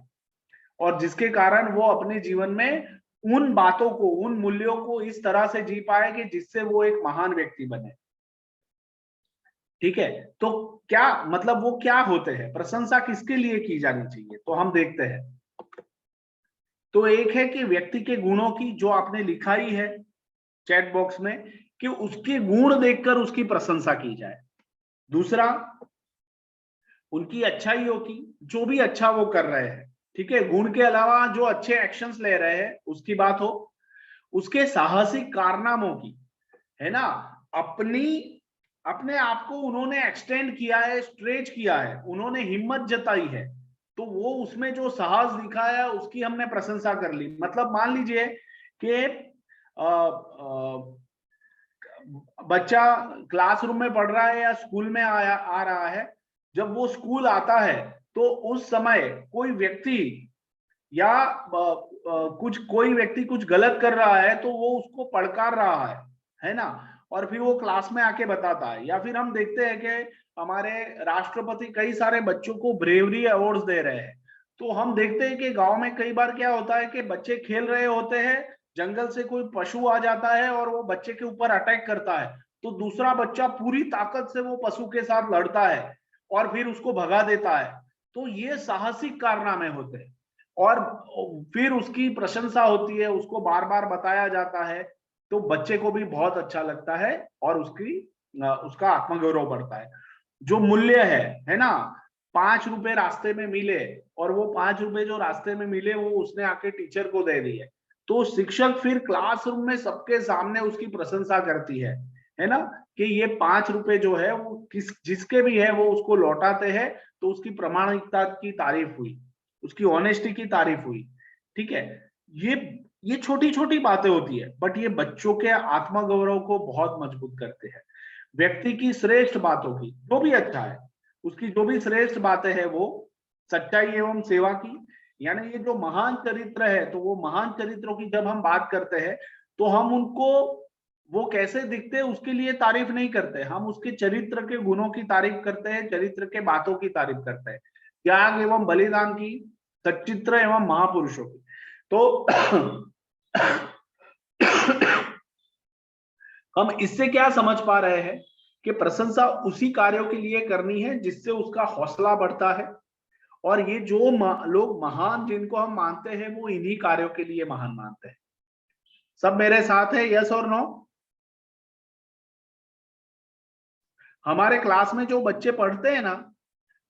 और जिसके कारण वो अपने जीवन में उन बातों को, उन मूल्यों को इस तरह से जी पाए कि जिससे वो एक महान व्यक्ति बने। ठीक है, तो क्या मतलब वो क्या होते हैं, प्रशंसा किसके लिए की जानी चाहिए, तो हम देखते हैं। तो एक है कि व्यक्ति के गुणों की, जो आपने लिखा ही है चैट बॉक्स में, कि उसके गुण देखकर उसकी प्रशंसा की जाए। दूसरा, उनकी अच्छाइयों की, जो भी अच्छा वो कर रहे हैं, ठीक है, गुण के अलावा जो अच्छे एक्शंस ले रहे हैं उसकी बात हो। उसके साहसिक कारनामों की, है ना, अपने आप को उन्होंने एक्सटेंड किया है, स्ट्रेच किया है, उन्होंने हिम्मत जताई है, तो वो उसमें जो साहस दिखाया है उसकी हमने प्रशंसा कर ली। मतलब मान लीजिए कि बच्चा क्लासरूम में पढ़ रहा है या स्कूल में आ रहा है, जब वो स्कूल आता है तो उस समय कोई व्यक्ति या कोई व्यक्ति कुछ गलत कर रहा है तो वो उसको पड़कार रहा है ना, और फिर वो क्लास में आके बताता है। या फिर हम देखते हैं कि हमारे राष्ट्रपति कई सारे बच्चों को ब्रेवरी अवार्ड्स दे रहे हैं। तो हम देखते हैं कि गांव में कई बार क्या होता है कि बच्चे खेल रहे होते हैं, जंगल से कोई पशु आ जाता है और वो बच्चे के ऊपर अटैक करता है, तो दूसरा बच्चा पूरी ताकत से वो पशु के साथ लड़ता है और फिर उसको भगा देता है। तो ये साहसिक कारनामे होते हैं, और फिर उसकी प्रशंसा होती है, उसको बार बार बताया जाता है, तो बच्चे को भी बहुत अच्छा लगता है और उसका आत्मगौरव बढ़ता है। जो मूल्य है ना, 5 रुपए रास्ते में मिले और वो 5 रुपए जो रास्ते में मिले वो उसने आके टीचर को दे दिए, तो शिक्षक फिर क्लासरूम में सबके सामने उसकी प्रशंसा करती है ना, कि ये 5 रुपए जो है वो जिसके भी है वो उसको लौटाते हैं, तो उसकी प्रामाणिकता की तारीफ हुई, उसकी ऑनेस्टी की तारीफ हुई। ठीक है, ये छोटी छोटी बातें होती है, बट ये बच्चों के आत्मगौरव को बहुत मजबूत करते हैं। व्यक्ति की श्रेष्ठ बातों की, जो भी अच्छा है उसकी जो भी श्रेष्ठ बातें हैं, वो सच्चाई एवं सेवा की, यानी ये जो महान चरित्र है, तो वो महान चरित्रों की जब हम बात करते हैं तो हम उनको, वो कैसे दिखते हैं उसके लिए तारीफ नहीं करते, हम उसके चरित्र के गुणों की तारीफ करते हैं, चरित्र के बातों की तारीफ करते हैं, त्याग एवं बलिदान की, सच्चित्र एवं महापुरुषों की। तो हम इससे क्या समझ पा रहे हैं कि प्रशंसा उसी कार्यों के लिए करनी है जिससे उसका हौसला बढ़ता है, और ये जो लोग महान जिनको हम मानते हैं वो इन्हीं कार्यों के लिए महान मानते हैं। सब मेरे साथ है, यस और नो? हमारे क्लास में जो बच्चे पढ़ते हैं ना,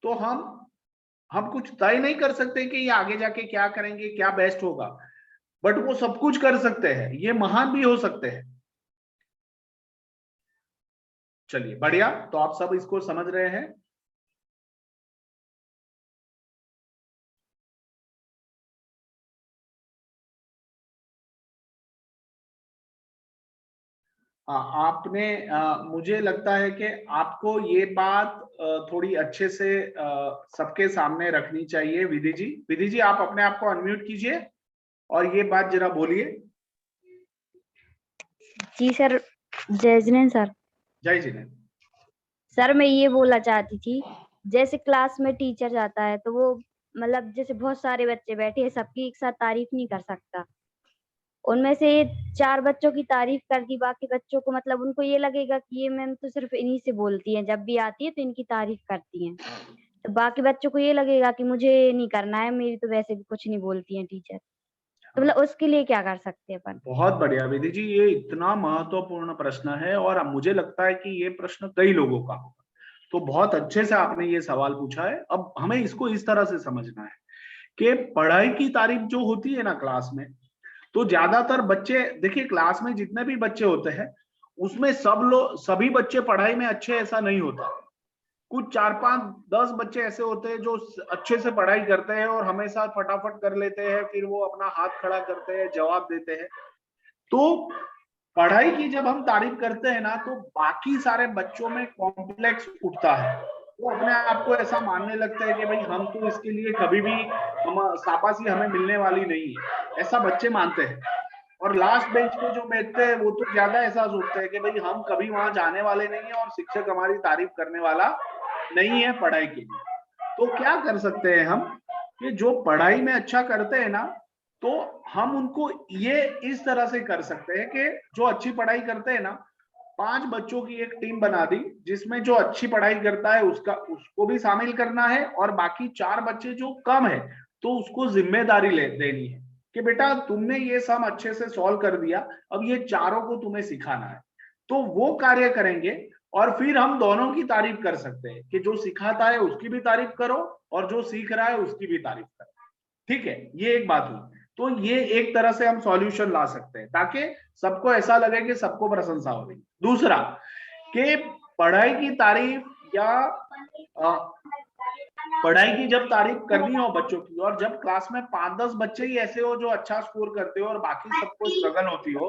तो हम कुछ तय नहीं कर सकते कि ये आगे जाके क्या करेंगे, क्या बेस्ट होगा, बट वो सब कुछ कर सकते हैं, ये महान भी हो सकते हैं। चलिए बढ़िया, तो आप सब इसको समझ रहे हैं। आपने मुझे लगता है कि आपको ये बात थोड़ी अच्छे से सबके सामने रखनी चाहिए। विधि जी आप अपने आप को अनम्यूट कीजिए और ये बात जरा बोलिए। जी सर, जय जिनेंद्र सर। जय जिनेंद्र सर मैं ये बोलना चाहती थी, जैसे क्लास में टीचर जाता है तो वो मतलब जैसे बहुत सारे बच्चे बैठे हैं, सबकी एक साथ तारीफ नहीं कर सकता, उनमें से 4 बच्चों की तारीफ कर दी, बाकी बच्चों को मतलब उनको ये लगेगा कि ये मैम तो सिर्फ इन्हीं से बोलती हैं, जब भी आती है तो इनकी तारीफ करती हैं, तो बाकी बच्चों को ये लगेगा कि मुझे नहीं करना है, मेरी तो वैसे भी कुछ नहीं बोलती हैं टीचर, तो मतलब उसके लिए क्या कर सकते हैं अपन? बहुत बढ़िया विधि जी, ये इतना महत्वपूर्ण प्रश्न है और अब मुझे लगता है कि ये प्रश्न कई लोगों का होगा, तो बहुत अच्छे से आपने ये सवाल पूछा है। अब हमें इसको इस तरह से समझना है कि पढ़ाई की तारीफ जो होती है ना क्लास में, तो ज्यादातर बच्चे, देखिए क्लास में जितने भी बच्चे होते हैं उसमें सभी बच्चे पढ़ाई में अच्छे ऐसा नहीं होता, कुछ 4, 5, 10 बच्चे ऐसे होते हैं जो अच्छे से पढ़ाई करते हैं और हमेशा फटाफट कर लेते हैं, फिर वो अपना हाथ खड़ा करते हैं, जवाब देते हैं। तो पढ़ाई की जब हम तारीफ करते हैं ना, तो बाकी सारे बच्चों में कॉम्प्लेक्स उठता है, वो अपने आप को ऐसा मानने लगता है कि भाई हम तो इसके लिए कभी भी शाबाशी हमें मिलने वाली नहीं है, ऐसा बच्चे मानते हैं। और लास्ट बेंच पे जो बैठते हैं वो तो ज्यादा ऐसा सोचते हैं कि भाई हम कभी वहां जाने वाले नहीं है और शिक्षक हमारी तारीफ करने वाला नहीं है पढ़ाई के लिए। तो क्या कर सकते हैं हम कि जो पढ़ाई में अच्छा करते हैं ना, तो हम उनको ये इस तरह से कर सकते हैं कि जो अच्छी पढ़ाई करते हैं ना, 5 बच्चों की एक टीम बना दी जिसमें जो अच्छी पढ़ाई करता है उसको भी शामिल करना है, और बाकी 4 बच्चे जो कम है तो उसको जिम्मेदारी देनी है कि बेटा तुमने ये सम अच्छे से सॉल्व कर दिया, अब ये चारों को तुम्हें सिखाना है। तो वो कार्य करेंगे और फिर हम दोनों की तारीफ कर सकते हैं कि जो सिखाता है उसकी भी तारीफ करो और जो सीख रहा है उसकी भी तारीफ करो। ठीक है, ये एक बात हुई। तो ये एक तरह से हम सॉल्यूशन ला सकते हैं ताकि सबको ऐसा लगे कि सबको प्रशंसा हो रही। दूसरा कि पढ़ाई की तारीफ या पढ़ाई की जब तारीफ करनी हो बच्चों की, और जब क्लास में 5-10 बच्चे ही ऐसे हो जो अच्छा स्कोर करते हो और बाकी सबको स्ट्रगल होती हो,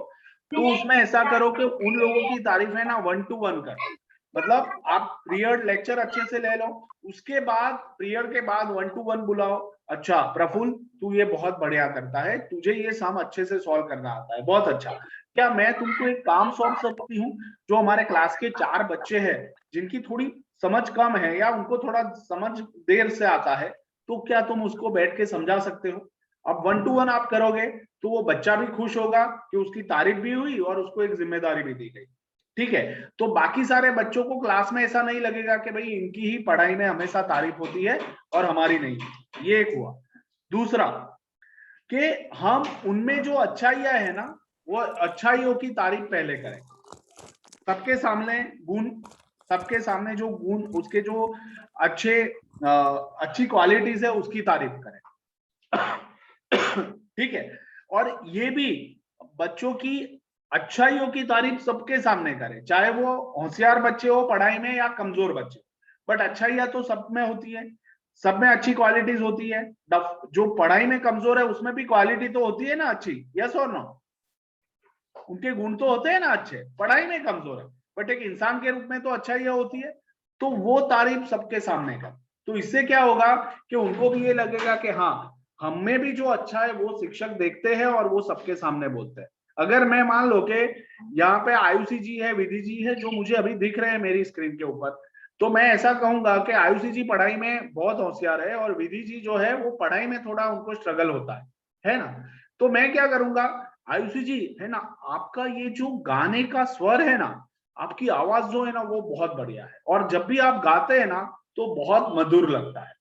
तो उसमें ऐसा करो कि उन लोगों की तारीफ है ना 1 to 1 कर। मतलब आप पीरियड लेक्चर अच्छे से ले लो, उसके बाद पीरियड के बाद 1 to 1 बुलाओ। अच्छा प्रफुल्ल, तू ये बहुत बढ़िया करता है, तुझे ये सम अच्छे से सॉल्व करना आता है, बहुत अच्छा। क्या मैं तुमको एक काम सौंप सकती हूँ? जो हमारे क्लास के 4 बच्चे हैं जिनकी थोड़ी समझ कम है या उनको थोड़ा समझ देर से आता है, तो क्या तुम उसको बैठ के समझा सकते हो? अब 1 to 1 आप करोगे तो वो बच्चा भी खुश होगा कि उसकी तारीफ भी हुई और उसको एक जिम्मेदारी भी दी गई। ठीक है, तो बाकी सारे बच्चों को क्लास में ऐसा नहीं लगेगा कि भाई इनकी ही पढ़ाई में हमेशा तारीफ होती है और हमारी नहीं। ये एक हुआ। दूसरा कि हम उनमें जो अच्छाइयां है ना, वो अच्छाइयों की तारीफ पहले करें सबके सामने। गुण, सबके सामने जो गुण, उसके जो अच्छी क्वालिटीज है उसकी तारीफ करें। ठीक है, और ये भी बच्चों की अच्छाइयों की तारीफ सबके सामने करें, चाहे वो होशियार बच्चे हो पढ़ाई में या कमजोर बच्चे, बट अच्छाइयां तो सब में होती है, सब में अच्छी क्वालिटीज होती है। जो पढ़ाई में कमजोर है उसमें भी क्वालिटी तो होती है ना अच्छी, यस और नो? उनके गुण तो होते हैं ना अच्छे, पढ़ाई में कमजोर है बट एक इंसान के रूप में तो अच्छाइयां होती है। तो वो तारीफ सबके सामने कर। तो इससे क्या होगा कि उनको भी ये लगेगा कि हाँ, हमें भी जो अच्छा है वो शिक्षक देखते हैं और वो सबके सामने बोलते हैं। अगर मैं मान लो कि यहाँ पे आयुषी जी है, विधि जी है, जो मुझे अभी दिख रहे हैं मेरी स्क्रीन के ऊपर, तो मैं ऐसा कहूंगा कि आयुषी जी पढ़ाई में बहुत होशियार है और विधि जी जो है वो पढ़ाई में थोड़ा उनको स्ट्रगल होता है ना? तो मैं क्या करूंगा, आयुषी जी है ना, आपका ये जो गाने का स्वर है ना, आपकी आवाज जो है ना वो बहुत बढ़िया है और जब भी आप गाते हैं ना तो बहुत मधुर लगता है।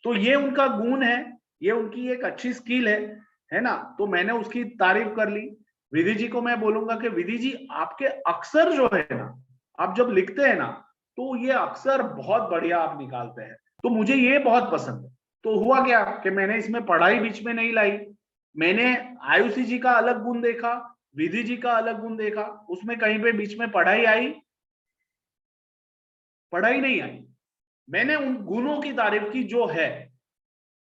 तो ये उनका गुण है, ये उनकी एक अच्छी स्किल है ना? तो मैंने उसकी तारीफ कर ली। विधि जी को मैं बोलूंगा कि विधि जी आपके अक्षर जो है ना, आप जब लिखते हैं ना तो ये अक्षर बहुत बढ़िया आप निकालते हैं, तो मुझे ये बहुत पसंद है। तो हुआ क्या कि मैंने इसमें पढ़ाई बीच में नहीं लाई, मैंने आयुषी जी का अलग गुण देखा, विधि जी का अलग गुण देखा, उसमें कहीं पे बीच में पढ़ाई आई? पढ़ाई नहीं आई, मैंने उन गुणों की तारीफ की जो है।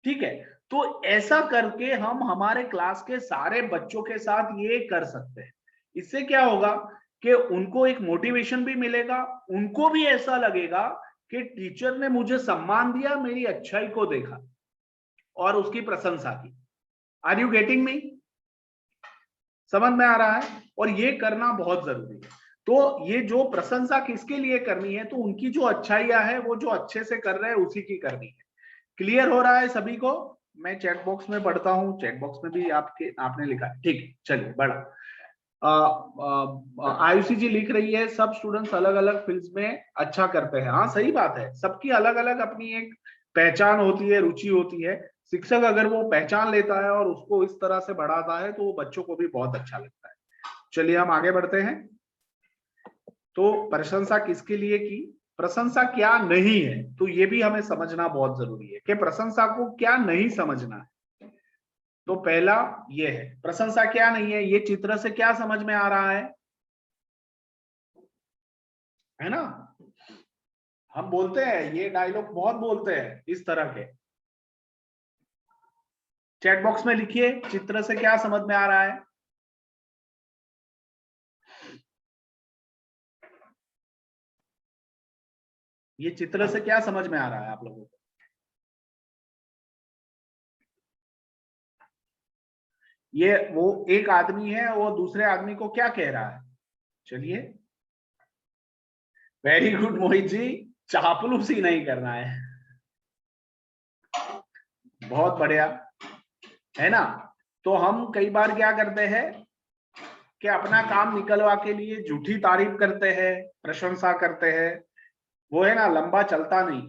ठीक है, तो ऐसा करके हम हमारे क्लास के सारे बच्चों के साथ ये कर सकते हैं। इससे क्या होगा कि उनको एक मोटिवेशन भी मिलेगा, उनको भी ऐसा लगेगा कि टीचर ने मुझे सम्मान दिया, मेरी अच्छाई को देखा और उसकी प्रशंसा की। Are you getting me? समझ में आ रहा है? और ये करना बहुत जरूरी है। तो ये जो प्रशंसा किसके लिए करनी है, तो उनकी जो अच्छाइयां है वो जो अच्छे से कर रहे हैं उसी की करनी है। क्लियर हो रहा है सभी को? मैं चैट बॉक्स में पढ़ता हूँ, चैट बॉक्स में भी आपने लिखा है। ठीक है, चलिए बड़ा। आयुषी जी लिख रही है सब स्टूडेंट्स अलग अलग फील्ड्स में अच्छा करते हैं। हाँ सही बात है, सबकी अलग अलग अपनी एक पहचान होती है, रुचि होती है। शिक्षक अगर वो पहचान लेता है और उसको इस तरह से बढ़ाता है तो वो बच्चों को भी बहुत अच्छा लगता है। चलिए हम आगे बढ़ते हैं। तो प्रशंसा किसके लिए की, प्रशंसा क्या नहीं है, तो ये भी हमें समझना बहुत जरूरी है कि प्रशंसा को क्या नहीं समझना है। तो पहला ये है प्रशंसा क्या नहीं है, ये चित्र से क्या समझ में आ रहा है ना? हम बोलते हैं, ये डायलॉग बहुत बोलते हैं इस तरह के। चैट बॉक्स में लिखिए चित्र से क्या समझ में आ रहा है। ये चित्र से क्या समझ में आ रहा है आप लोगों को? ये वो एक आदमी है, वो दूसरे आदमी को क्या कह रहा है? चलिए, वेरी गुड मोहित जी, चापलूसी नहीं करना है। बहुत बढ़िया, है ना। तो हम कई बार क्या करते हैं कि अपना काम निकलवा के लिए झूठी तारीफ करते हैं, प्रशंसा करते हैं, वो है ना लंबा चलता नहीं,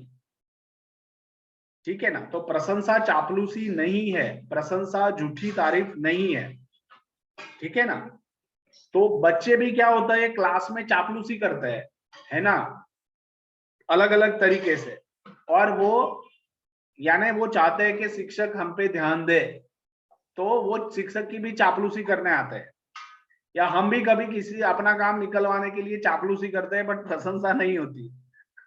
ठीक है ना। तो प्रशंसा चापलूसी नहीं है, प्रशंसा झूठी तारीफ नहीं है, ठीक है ना। तो बच्चे भी क्या होता है क्लास में चापलूसी करते हैं, है ना, अलग अलग तरीके से, और वो यानी वो चाहते हैं कि शिक्षक हम पे ध्यान दे, तो वो शिक्षक की भी चापलूसी करने आते हैं। या हम भी कभी किसी अपना काम निकलवाने के लिए चापलूसी करते हैं, बट प्रशंसा नहीं होती,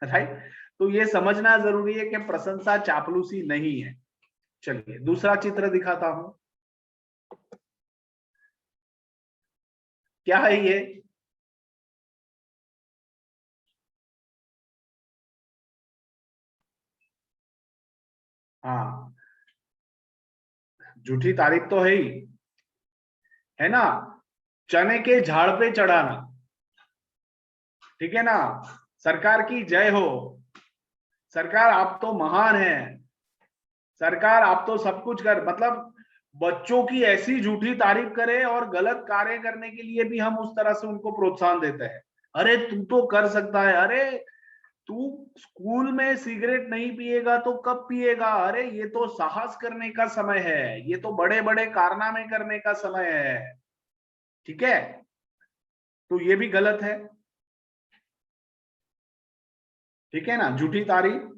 राइट। तो ये समझना जरूरी है कि प्रशंसा चापलूसी नहीं है। चलिए दूसरा चित्र दिखाता हूं, क्या है ये? हाँ, झूठी तारीफ तो है ही, है ना। चने के झाड़ पे चढ़ाना, ठीक है ना। सरकार की जय हो, सरकार आप तो महान है, सरकार आप तो सब कुछ कर, मतलब बच्चों की ऐसी झूठी तारीफ करे और गलत कार्य करने के लिए भी हम उस तरह से उनको प्रोत्साहन देते हैं। अरे तू तो कर सकता है, अरे तू स्कूल में सिगरेट नहीं पिएगा तो कब पिएगा, अरे ये तो साहस करने का समय है, ये तो बड़े बड़े कारनामे करने का समय है, ठीक है। तो ये भी गलत है, ठीक है ना, झूठी तारीफ।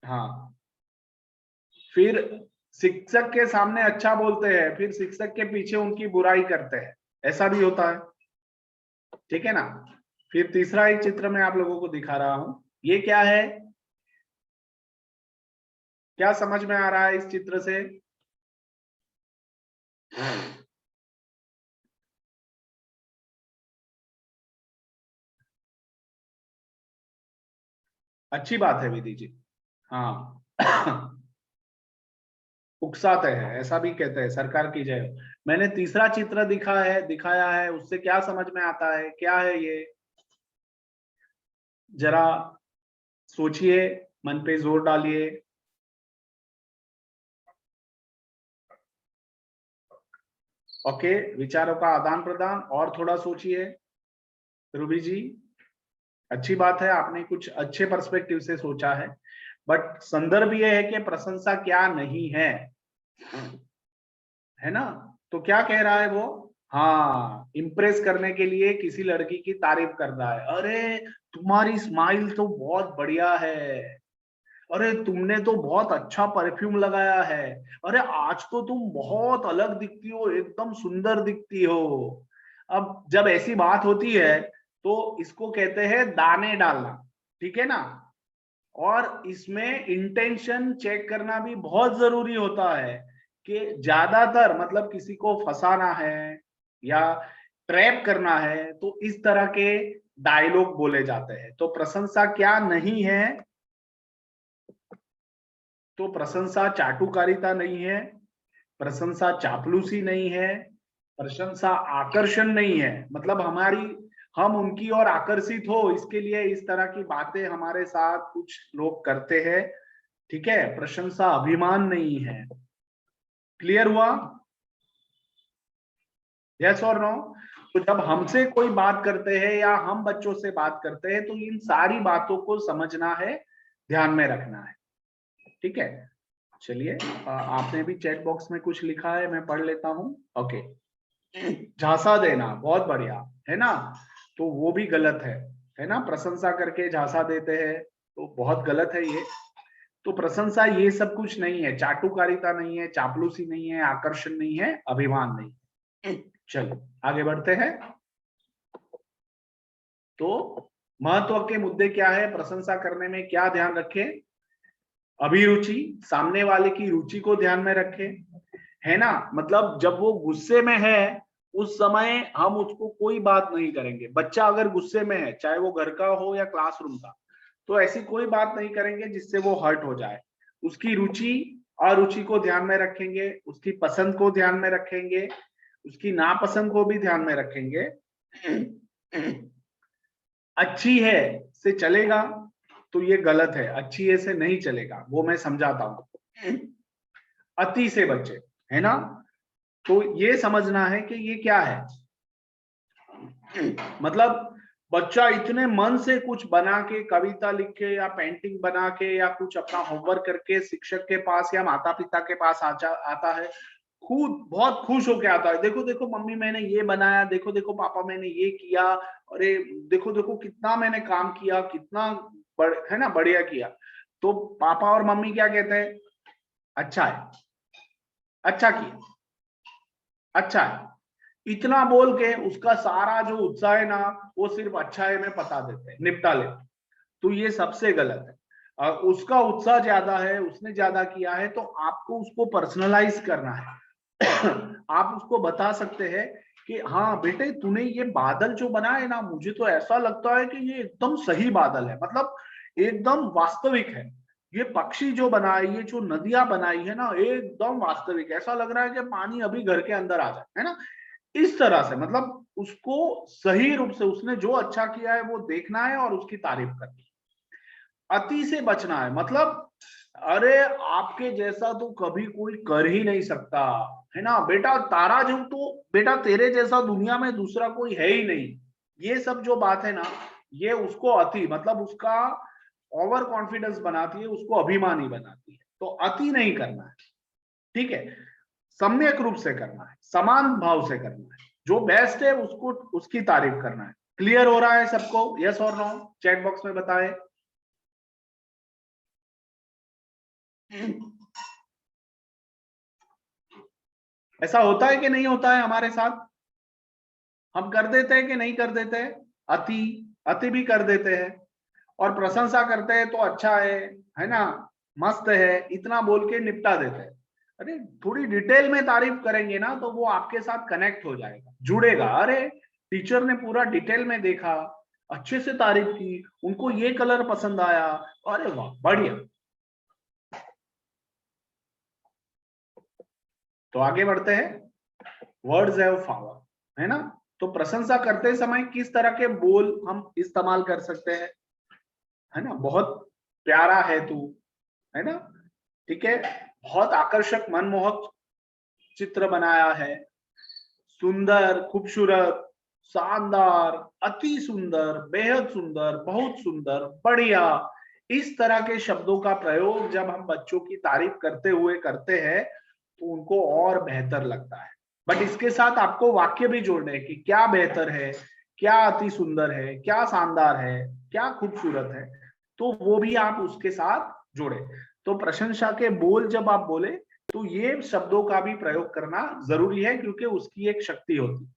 हाँ, फिर शिक्षक के सामने अच्छा बोलते हैं, फिर शिक्षक के पीछे उनकी बुराई करते हैं, ऐसा भी होता है, ठीक है ना। फिर तीसरा एक चित्र मैं आप लोगों को दिखा रहा हूं, ये क्या है, क्या समझ में आ रहा है इस चित्र से? अच्छी बात है विधि जी, हाँ। उकसाते हैं, ऐसा भी कहते हैं, सरकार की जय हो। मैंने तीसरा चित्र दिखाया है, उससे क्या समझ में आता है, क्या है ये, जरा सोचिए, मन पे जोर डालिए। ओके, विचारों का आदान प्रदान, और थोड़ा सोचिए। रूबी जी, अच्छी बात है, आपने कुछ अच्छे पर्सपेक्टिव से सोचा है, बट संदर्भ ये है कि प्रशंसा क्या नहीं है ना। तो क्या कह रहा है वो, हाँ, इम्प्रेस करने के लिए किसी लड़की की तारीफ कर रहा है, अरे तुम्हारी स्माइल तो बहुत बढ़िया है, अरे तुमने तो बहुत अच्छा परफ्यूम लगाया है, अरे आज तो तुम बहुत अलग दिखती हो, एकदम सुंदर दिखती हो। अब जब ऐसी बात होती है तो इसको कहते हैं दाने डालना, ठीक है ना। और इसमें इंटेंशन चेक करना भी बहुत जरूरी होता है, कि ज्यादातर मतलब किसी को फंसाना है या ट्रैप करना है तो इस तरह के डायलॉग बोले जाते हैं। तो प्रशंसा क्या नहीं है, तो प्रशंसा चाटुकारिता नहीं है, प्रशंसा चापलूसी नहीं है, प्रशंसा आकर्षण नहीं है, मतलब हम उनकी ओर आकर्षित हो इसके लिए इस तरह की बातें हमारे साथ कुछ लोग करते हैं, ठीक है। प्रशंसा अभिमान नहीं है। क्लियर हुआ? यस और नो? तो जब हमसे कोई बात करते हैं या हम बच्चों से बात करते हैं तो इन सारी बातों को समझना है, ध्यान में रखना है, ठीक है। चलिए, आपने भी चैट बॉक्स में कुछ लिखा है, मैं पढ़ लेता हूं। ओके, झांसा देना, बहुत बढ़िया, है ना। तो वो भी गलत है ना, प्रशंसा करके झांसा देते हैं तो बहुत गलत है ये। तो प्रशंसा ये सब कुछ नहीं है, चाटुकारिता नहीं है, चापलूसी नहीं है, आकर्षण नहीं है, अभिमान नहीं। चलो आगे बढ़ते हैं। तो महत्व के मुद्दे क्या है, प्रशंसा करने में क्या ध्यान रखें? अभिरुचि, सामने वाले की रुचि को ध्यान में रखें, है ना। मतलब जब वो गुस्से में है उस समय हम उसको कोई बात नहीं करेंगे। बच्चा अगर गुस्से में है, चाहे वो घर का हो या क्लासरूम का, तो ऐसी कोई बात नहीं करेंगे जिससे वो हर्ट हो जाए। उसकी रुचि अरुचि को ध्यान में रखेंगे, उसकी पसंद को ध्यान में रखेंगे, उसकी नापसंद को भी ध्यान में रखेंगे। अच्छी है से चलेगा तो ये गलत है, अच्छी है से नहीं चलेगा, वो मैं समझाता हूं। अति से बचे, है ना। तो ये समझना है कि ये क्या है, मतलब बच्चा इतने मन से कुछ बना के, कविता लिख के या पेंटिंग बना के या कुछ अपना होमवर्क करके शिक्षक के पास या माता पिता के पास आता है, खुद बहुत खुश होके आता है, देखो देखो मम्मी मैंने ये बनाया, देखो देखो पापा मैंने ये किया, अरे देखो देखो कितना मैंने काम किया, कितना है ना बढ़िया किया। तो पापा और मम्मी क्या कहते हैं, अच्छा है, अच्छा किया, अच्छा है, इतना बोल के उसका सारा जो उत्साह है ना वो सिर्फ अच्छा है में पता देते हैं, निपटा लेते। तो ये सबसे गलत है। उसका उत्साह ज्यादा है, उसने ज्यादा किया है, तो आपको उसको पर्सनलाइज करना है। आप उसको बता सकते हैं कि हाँ बेटे तूने ये बादल जो बनाए ना, मुझे तो ऐसा लगता है कि ये एकदम सही बादल है, मतलब एकदम वास्तविक है। ये पक्षी जो बनाए, ये जो नदियां बनाई है ना, एकदम वास्तविक, ऐसा लग रहा है कि पानी अभी घर के अंदर आ जाए, है ना। इस तरह से मतलब उसको सही रूप से उसने जो अच्छा किया है वो देखना है और उसकी तारीफ करनी है। अति से बचना है, मतलब अरे आपके जैसा तो कभी कोई कर ही नहीं सकता, है ना बेटा, तारा जो तो बेटा तेरे जैसा दुनिया में दूसरा कोई है ही नहीं। ये सब जो बात है ना, ये उसको अति मतलब उसका ओवर कॉन्फिडेंस बनाती है, उसको अभिमानी बनाती है। तो अति नहीं करना है, ठीक है, सम्यक रूप से करना है, समान भाव से करना है, जो बेस्ट है उसको उसकी तारीफ करना है। क्लियर हो रहा है सबको, यस और नो, चैट बॉक्स में बताएं। ऐसा होता है कि नहीं होता है हमारे साथ, हम कर देते हैं कि नहीं कर देते हैं, अति अति भी कर देते हैं, और प्रशंसा करते हैं तो अच्छा है ना, मस्त है, इतना बोल के निपटा देते हैं। अरे थोड़ी डिटेल में तारीफ करेंगे ना तो वो आपके साथ कनेक्ट हो जाएगा, जुड़ेगा। अरे टीचर ने पूरा डिटेल में देखा, अच्छे से तारीफ की, उनको ये कलर पसंद आया, अरे वाह बढ़िया। तो आगे बढ़ते हैं, वर्ड्स हैव पावर, है ना। तो प्रशंसा करते समय किस तरह के बोल हम इस्तेमाल कर सकते हैं, है ना। बहुत प्यारा है तू, है ना, ठीक है, बहुत आकर्षक मनमोहक चित्र बनाया है, सुंदर, खूबसूरत, शानदार, अति सुंदर, बेहद सुंदर, बहुत सुंदर, बढ़िया। इस तरह के शब्दों का प्रयोग जब हम बच्चों की तारीफ करते हुए करते हैं तो उनको और बेहतर लगता है। बट इसके साथ आपको वाक्य भी जोड़ने हैं कि क्या बेहतर है, क्या अति सुंदर है, क्या शानदार है, क्या खूबसूरत है, तो वो भी आप उसके साथ जोड़े। तो प्रशंसा के बोल जब आप बोले तो ये शब्दों का भी प्रयोग करना जरूरी है, क्योंकि उसकी एक शक्ति होती है,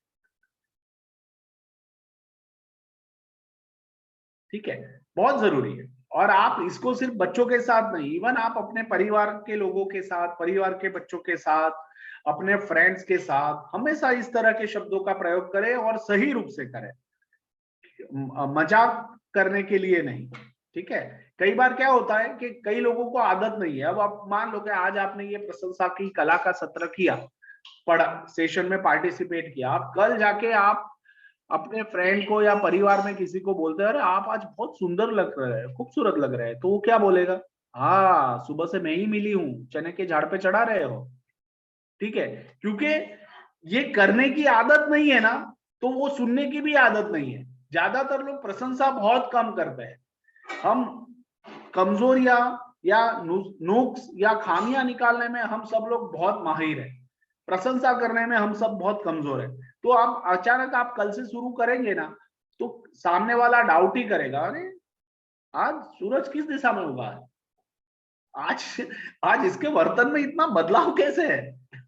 ठीक है, बहुत जरूरी है। और आप इसको सिर्फ बच्चों के साथ नहीं, इवन आप अपने परिवार के लोगों के साथ, परिवार के बच्चों के साथ, अपने फ्रेंड्स के साथ हमेशा इस तरह के शब्दों का प्रयोग करें और सही रूप से करें, मजाक करने के लिए नहीं, ठीक है। कई बार क्या होता है कि कई लोगों को आदत नहीं है, अब आप मान लो कि आज आपने ये प्रशंसा की कला का सत्र किया, पढ़ा, सेशन में पार्टिसिपेट किया, आप कल जाके आप अपने फ्रेंड को या परिवार में किसी को बोलते हैं अरे आप आज बहुत सुंदर लग रहे हैं, खूबसूरत लग रहे हैं, तो वो क्या बोलेगा, हाँ सुबह से मैं ही मिली हूँ, चने के झाड़ पे चढ़ा रहे हो, ठीक है। क्योंकि ये करने की आदत नहीं है ना, तो वो सुनने की भी आदत नहीं है। ज्यादातर लोग प्रशंसा बहुत कम करते हैं, हम कमजोरियां या नुक्स या खामियां निकालने में हम सब लोग बहुत माहिर हैं, प्रशंसा करने में हम सब बहुत कमजोर हैं। तो आप अचानक आप कल से शुरू करेंगे ना तो सामने वाला डाउट ही करेगा, अरे आज सूरज किस दिशा में उगा है, आज आज इसके बर्तन में इतना बदलाव कैसे है,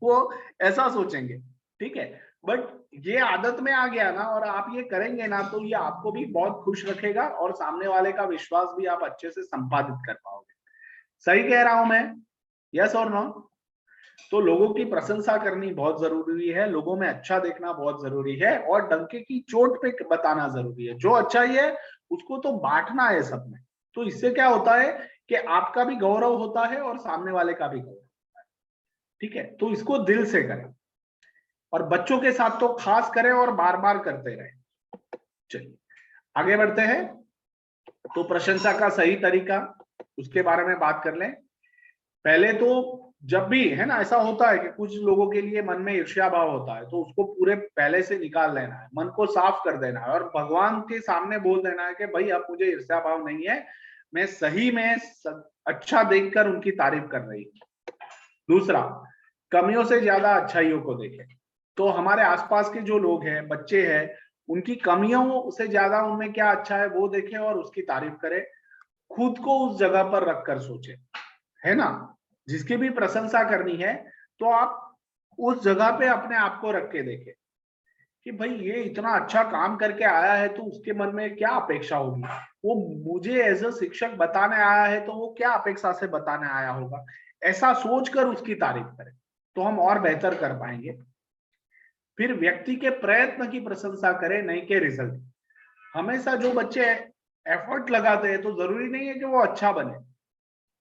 वो ऐसा सोचेंगे, ठीक है। बट ये आदत में आ गया ना और आप ये करेंगे ना तो ये आपको भी बहुत खुश रखेगा और सामने वाले का विश्वास भी आप अच्छे से संपादित कर पाओगे। सही कह रहा हूं मैं, यस और नो। तो लोगों की प्रशंसा करनी बहुत जरूरी है, लोगों में अच्छा देखना बहुत जरूरी है, और डंके की चोट पे बताना जरूरी है। जो अच्छा ही है उसको तो बांटना है सब में, तो इससे क्या होता है कि आपका भी गौरव होता है और सामने वाले का भी गौरव होता है, ठीक है। तो इसको दिल से करें और बच्चों के साथ तो खास करें और बार बार करते रहें। चलिए आगे बढ़ते हैं। तो प्रशंसा का सही तरीका, उसके बारे में बात कर लें। पहले तो जब भी है ना, ऐसा होता है कि कुछ लोगों के लिए मन में ईर्ष्या भाव होता है, तो उसको पूरे पहले से निकाल लेना है, मन को साफ कर देना है और भगवान के सामने बोल देना है कि भाई अब मुझे ईर्ष्या भाव नहीं है, मैं सही में अच्छा देखकर उनकी तारीफ कर रही हूँ। दूसरा, कमियों से ज्यादा अच्छाइयों को देखें। तो हमारे आसपास के जो लोग हैं, बच्चे हैं, उनकी कमियों से ज्यादा उनमें क्या अच्छा है वो देखें और उसकी तारीफ करें। खुद को उस जगह पर रखकर सोचें, है ना। जिसकी भी प्रशंसा करनी है तो आप उस जगह पे अपने आप को रख के देखें कि भाई ये इतना अच्छा काम करके आया है, तो उसके मन में क्या अपेक्षा होगी, वो मुझे एज अ शिक्षक बताने आया है तो वो क्या अपेक्षा से बताने आया होगा। ऐसा सोचकर उसकी तारीफ करें तो हम और बेहतर कर पाएंगे। फिर व्यक्ति के प्रयत्न की प्रशंसा करें, नहीं के रिजल्ट। हमेशा जो बच्चे एफर्ट लगाते हैं तो जरूरी नहीं है कि वो अच्छा बने,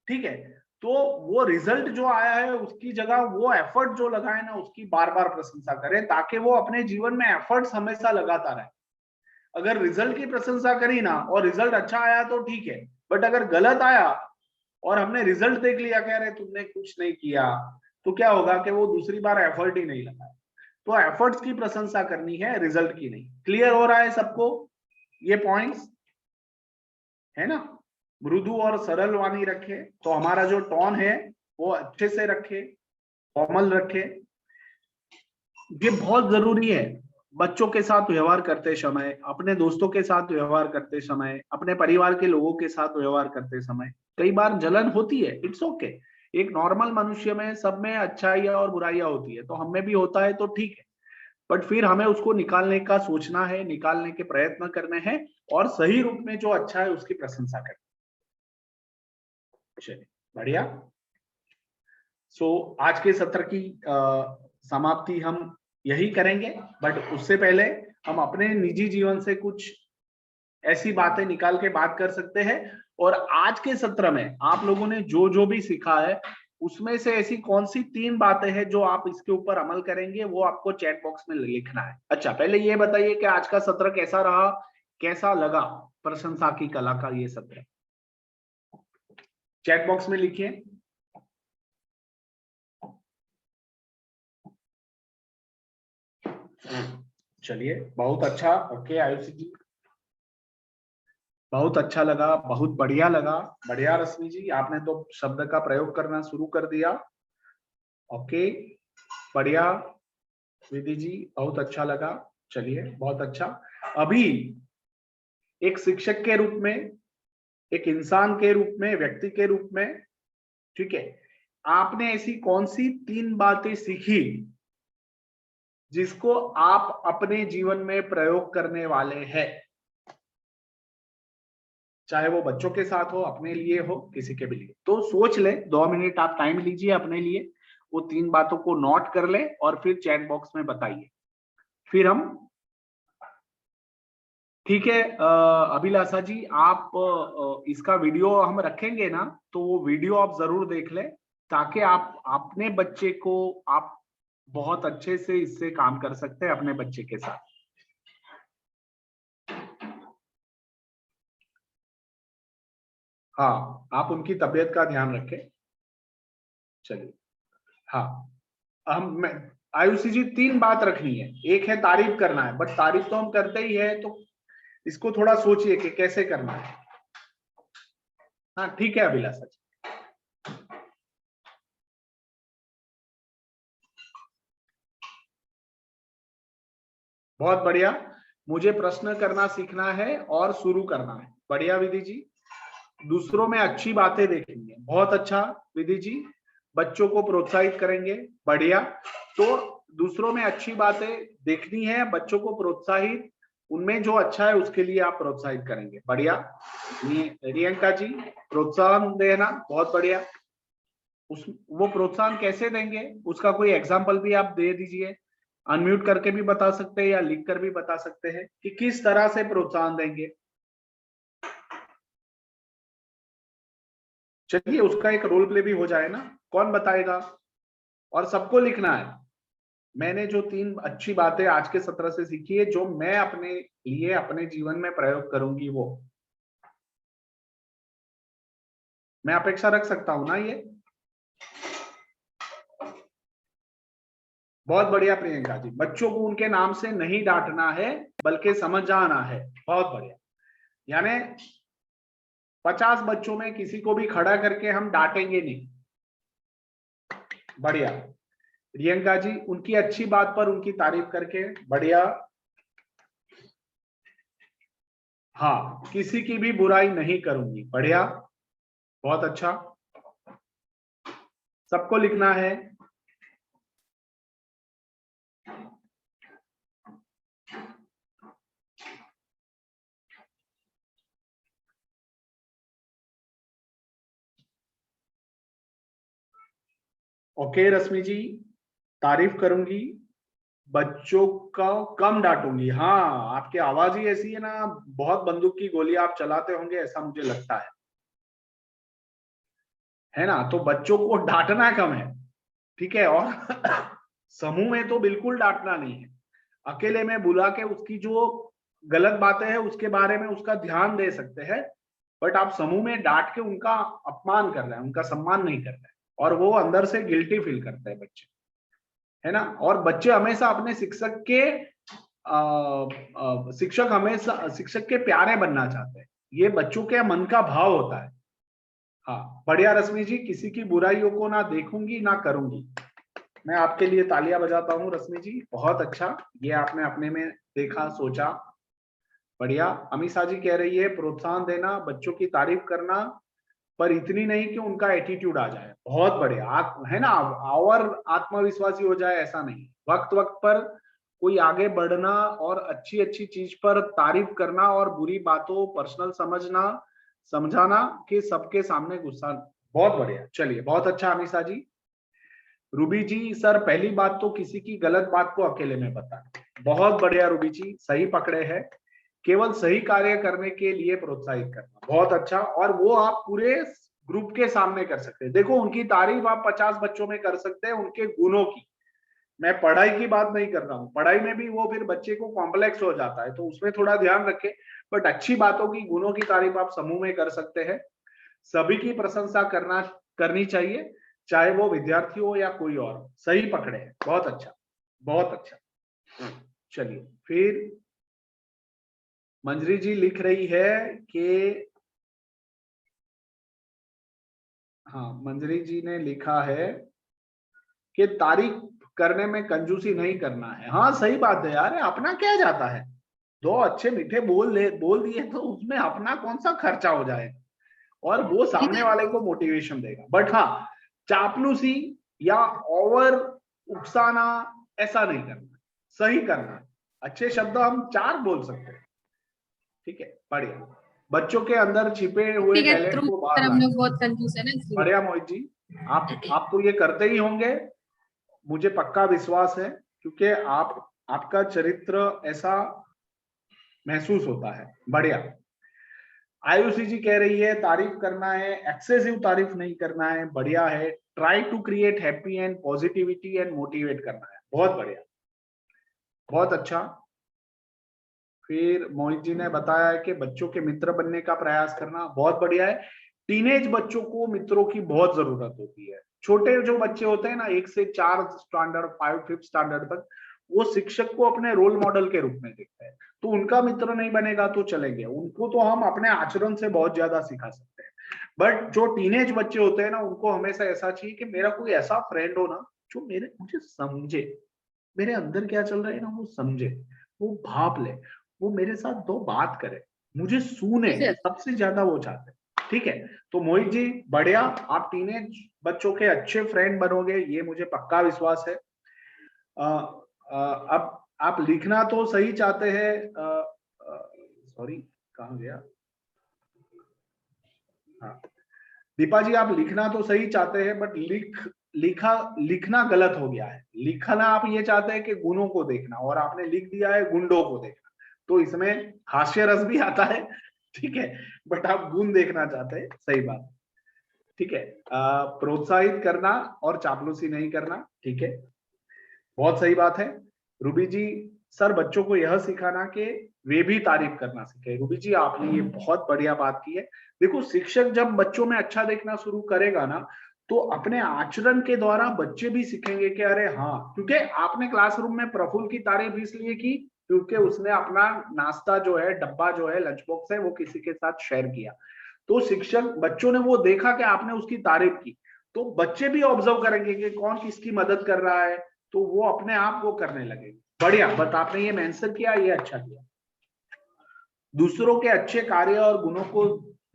ठीक है। तो वो रिजल्ट जो आया है उसकी जगह वो एफर्ट जो लगाए ना उसकी बार बार प्रशंसा करें, ताकि वो अपने जीवन में एफर्ट्स हमेशा लगाता रहे। अगर रिजल्ट की प्रशंसा करी ना और रिजल्ट अच्छा आया तो ठीक है, बट अगर गलत आया और हमने रिजल्ट देख लिया कह रहे तुमने कुछ नहीं किया, तो क्या होगा कि वो दूसरी बार एफर्ट ही नहीं लगाए। तो एफर्ट्स की प्रशंसा करनी है, रिजल्ट की नहीं। क्लियर हो रहा है सबको ये पॉइंट्स, है ना। मृदु और सरल वाणी रखे, तो हमारा जो टोन है वो अच्छे से रखे, फॉर्मल रखे। ये बहुत जरूरी है बच्चों के साथ व्यवहार करते समय, अपने दोस्तों के साथ व्यवहार करते समय, अपने परिवार के लोगों के साथ व्यवहार करते समय। कई बार जलन होती है, इट्स ओके। एक नॉर्मल मनुष्य में सब में अच्छाइयाँ और बुराइयां होती है, तो हमें भी होता है तो ठीक है, बट फिर हमें उसको निकालने का सोचना है, निकालने के प्रयत्न करने हैं और सही रूप में जो अच्छा है उसकी प्रशंसा करनी। चलिए बढ़िया। सो आज के सत्र की समाप्ति हम यही करेंगे, बट उससे पहले हम अपने निजी जीवन से कुछ ऐसी बातें निकाल के बात कर सकते हैं। और आज के सत्र में आप लोगों ने जो जो भी सीखा है उसमें से ऐसी कौन सी 3 बातें हैं जो आप इसके ऊपर अमल करेंगे, वो आपको चैट बॉक्स में लिखना है। अच्छा, पहले ये बताइए कि आज का सत्र कैसा रहा, कैसा लगा प्रशंसा की कला का ये सत्र। चैट बॉक्स में लिखिए। चलिए बहुत अच्छा। ओके आयुषी जी, बहुत अच्छा लगा, बहुत बढ़िया लगा। बढ़िया रश्मि जी, आपने तो शब्द का प्रयोग करना शुरू कर दिया। ओके बढ़िया। विधि जी बहुत अच्छा लगा। चलिए बहुत अच्छा। अभी एक शिक्षक के रूप में, एक इंसान के रूप में, व्यक्ति के रूप में, ठीक है, आपने ऐसी कौन सी 3 बातें सीखी जिसको आप अपने जीवन में प्रयोग करने वाले हैं? चाहे वो बच्चों के साथ हो, अपने लिए हो, किसी के भी लिए। तो सोच ले, 2 मिनट आप टाइम लीजिए अपने लिए, वो 3 बातों को नोट कर ले और फिर चैट बॉक्स में बताइए। फिर हम, ठीक है अभिलाषा जी, आप इसका वीडियो हम रखेंगे ना, तो वो वीडियो आप जरूर देख लें, ताकि आप अपने बच्चे को आप बहुत अच्छे से इससे काम कर सकते हैं अपने बच्चे के साथ। हाँ, आप उनकी तबीयत का ध्यान रखें। चलिए हाँ, हम आयुषी जी 3 बात रखनी है। एक है तारीफ करना है, बट तारीफ तो हम करते ही है, तो इसको थोड़ा सोचिए कि कैसे करना है। हाँ ठीक है अभिलाषा जी। बहुत बढ़िया। मुझे प्रश्न करना सीखना है और शुरू करना है। बढ़िया विधि जी। दूसरों में अच्छी बातें देखेंगे। बहुत अच्छा विधि जी। बच्चों को प्रोत्साहित करेंगे। बढ़िया। तो दूसरों में अच्छी बातें देखनी है, बच्चों को प्रोत्साहित, उनमें जो अच्छा है उसके लिए आप प्रोत्साहित करेंगे। बढ़िया। रियंका जी, प्रोत्साहन देना। बहुत बढ़िया। वो प्रोत्साहन कैसे देंगे उसका कोई एग्जाम्पल भी आप दे दीजिए। अनम्यूट करके भी बता सकते हैं या लिख कर भी बता सकते हैं कि किस तरह से प्रोत्साहन देंगे। चलिए उसका एक रोल प्ले भी हो जाए ना, कौन बताएगा? और सबको लिखना है, मैंने जो 3 अच्छी बातें आज के सत्र से सीखी है, जो मैं अपने लिए अपने जीवन में प्रयोग करूंगी, वो मैं अपेक्षा रख सकता हूं ना। ये बहुत बढ़िया प्रियंका जी। बच्चों को उनके नाम से नहीं डांटना है बल्कि समझाना है। बहुत बढ़िया। यानी 50 बच्चों में किसी को भी खड़ा करके हम डांटेंगे नहीं। बढ़िया प्रियंका जी, उनकी अच्छी बात पर उनकी तारीफ करके। बढ़िया। हाँ, किसी की भी बुराई नहीं करूंगी। बढ़िया, बहुत अच्छा। सबको लिखना है। ओके रश्मि जी, तारीफ करूंगी, बच्चों का कम डांटूंगी। हाँ, आपकी आवाज ही ऐसी है ना, बहुत बंदूक की गोली आप चलाते होंगे, ऐसा मुझे लगता है ना। तो बच्चों को डांटना कम है, ठीक है। और समूह में तो बिल्कुल डांटना नहीं है। अकेले में बुला के उसकी जो गलत बातें हैं उसके बारे में उसका ध्यान दे सकते हैं, बट आप समूह में डांट के उनका अपमान कर रहे हैं, उनका सम्मान नहीं कर रहे हैं, और वो अंदर से गिल्टी फील करते हैं बच्चे, है ना। और बच्चे हमेशा अपने शिक्षक के प्यारे बनना चाहते हैं। ये बच्चों के मन का भाव होता है। हाँ, बढ़िया रश्मि जी, किसी की बुराइयों को ना देखूंगी ना करूंगी। मैं आपके लिए तालियां बजाता हूँ रश्मि जी, बहुत अच्छा। ये आपने अपने में देखा, सोचा। बढ़िया। अमीषा जी कह रही है प्रोत्साहन देना, बच्चों की तारीफ करना, पर इतनी नहीं कि उनका एटीट्यूड आ जाए। बहुत बढ़िया, है ना, और आत्मविश्वासी हो जाए, ऐसा नहीं। वक्त वक्त पर कोई आगे बढ़ना और अच्छी अच्छी चीज पर तारीफ करना, और बुरी बातों पर्सनल समझाना कि सबके सामने गुस्सा। बहुत बढ़िया, चलिए, बहुत अच्छा अमीषा जी। रूबी जी, सर पहली बात तो किसी की गलत बात को अकेले में बताना। बहुत बढ़िया रूबी जी, सही पकड़े हैं। केवल सही कार्य करने के लिए प्रोत्साहित करना। बहुत अच्छा। और वो आप पूरे ग्रुप के सामने कर सकते हैं। देखो, उनकी तारीफ आप 50 बच्चों में कर सकते हैं, उनके गुणों की। मैं पढ़ाई की बात नहीं कर रहा हूँ, पढ़ाई में भी वो फिर बच्चे को कॉम्प्लेक्स हो जाता है, तो उसमें थोड़ा ध्यान रखें। बट अच्छी बातों की, गुणों की तारीफ आप समूह में कर सकते हैं। सभी की प्रशंसा करनी चाहिए, चाहे वो विद्यार्थी हो या कोई और। सही पकड़े हैं, बहुत अच्छा, बहुत अच्छा। चलिए, फिर मंजरी जी लिख रही है कि, हाँ, मंजरी जी ने लिखा है कि तारीफ करने में कंजूसी नहीं करना है। हाँ, सही बात है यार, अपना क्या जाता है। 2 अच्छे मीठे बोल दिए तो उसमें अपना कौन सा खर्चा हो जाएगा, और वो सामने वाले को मोटिवेशन देगा। बट हाँ, चापलूसी या ओवर उकसाना, ऐसा नहीं करना, सही करना। अच्छे शब्द हम 4 बोल सकते हैं, ठीक है। बढ़िया। बच्चों के अंदर छिपे हुए टैलेंट को बाहर हम लाना। लोग बहुत कंफ्यूज है ना, इसलिए। बढ़िया मोहित जी, आप तो ये करते ही होंगे, मुझे पक्का विश्वास है, क्योंकि आपका चरित्र ऐसा महसूस होता है। बढ़िया। आयुषी जी कह रही है तारीफ करना है, एक्सेसिव तारीफ नहीं करना है। बढ़िया है। Try to create happy and positivity and motivate करना है। बहुत बढ़िया, बहुत अच्छा। फिर मोहित जी ने बताया है कि बच्चों के मित्र बनने का प्रयास करना। बहुत बढ़िया है। टीनेज बच्चों को मित्रों की बहुत जरूरत होती है। छोटे जो बच्चे होते हैं ना, 1 से 4 स्टैंडर्ड, 5th स्टैंडर्ड तक, वो शिक्षक को अपने रोल मॉडल के रूप में देखते हैं। तो उनका मित्र नहीं बनेगा तो चलेंगे, उनको तो हम अपने आचरण से बहुत ज्यादा सिखा सकते हैं। बट जो टीनेज बच्चे होते हैं ना, उनको हमेशा ऐसा चाहिए कि मेरा कोई ऐसा फ्रेंड हो ना जो मुझे समझे, मेरे अंदर क्या चल रहा है ना वो समझे, वो भाप ले, वो मेरे साथ 2 बात करे, मुझे सुने। सबसे ज्यादा वो चाहते हैं, ठीक है। तो मोहित जी, बढ़िया, आप टीनेज बच्चों के अच्छे फ्रेंड बनोगे, ये मुझे पक्का विश्वास है। अब आप लिखना तो सही चाहते हैं, सॉरी, कहाँ गया। हाँ, दीपा जी, आप लिखना तो सही चाहते हैं, बट लिखना गलत हो गया है। लिखना आप ये चाहते हैं कि गुणों को देखना, और आपने लिख दिया है गुंडों को देखना, तो इसमें हास्य रस भी आता है, ठीक है, बट आप गुण देखना चाहते हैं। सही बात, ठीक है। प्रोत्साहित करना और चापलूसी नहीं करना, ठीक है। बहुत सही बात है रूबी जी। सर बच्चों को यह सिखाना कि वे भी तारीफ करना सीखे। रूबी जी आपने ये बहुत बढ़िया बात की है। देखो शिक्षक जब बच्चों में अच्छा देखना शुरू करेगा ना, तो अपने आचरण के द्वारा बच्चे भी सीखेंगे कि अरे हाँ, क्योंकि आपने क्लासरूम में प्रफुल्ल की तारीफ इसलिए की क्योंकि उसने अपना नाश्ता जो है, डब्बा जो है, लंच बॉक्स है, वो किसी के साथ शेयर किया। तो शिक्षक बच्चों ने वो देखा कि आपने उसकी तारीफ की, तो बच्चे भी ऑब्जर्व करेंगे कि कौन किसकी मदद कर रहा है, तो वो अपने आप वो करने लगे। बढ़िया, बट आपने ये मेंशन किया, ये अच्छा किया। दूसरों के अच्छे कार्य और गुणों को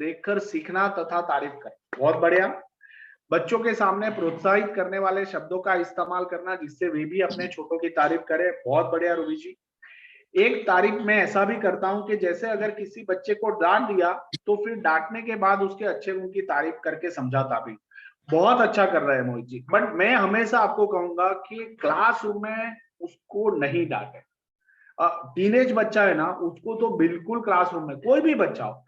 देखकर सीखना तथा तारीफ करना, बहुत बढ़िया। बच्चों के सामने प्रोत्साहित करने वाले शब्दों का इस्तेमाल करना जिससे वे भी अपने छोटों की तारीफ करें, बहुत बढ़िया रूबी जी। एक तारीफ मैं ऐसा भी करता हूं कि जैसे अगर किसी बच्चे को डांट दिया तो फिर डांटने के बाद उसके अच्छे गुण की तारीफ करके समझाता भी। बहुत अच्छा कर रहे हैं मोहित जी, बट मैं हमेशा आपको कहूंगा कि क्लासरूम में उसको नहीं डांटे। टीनेज बच्चा है ना, उसको तो बिल्कुल क्लासरूम में, कोई भी बच्चा हो,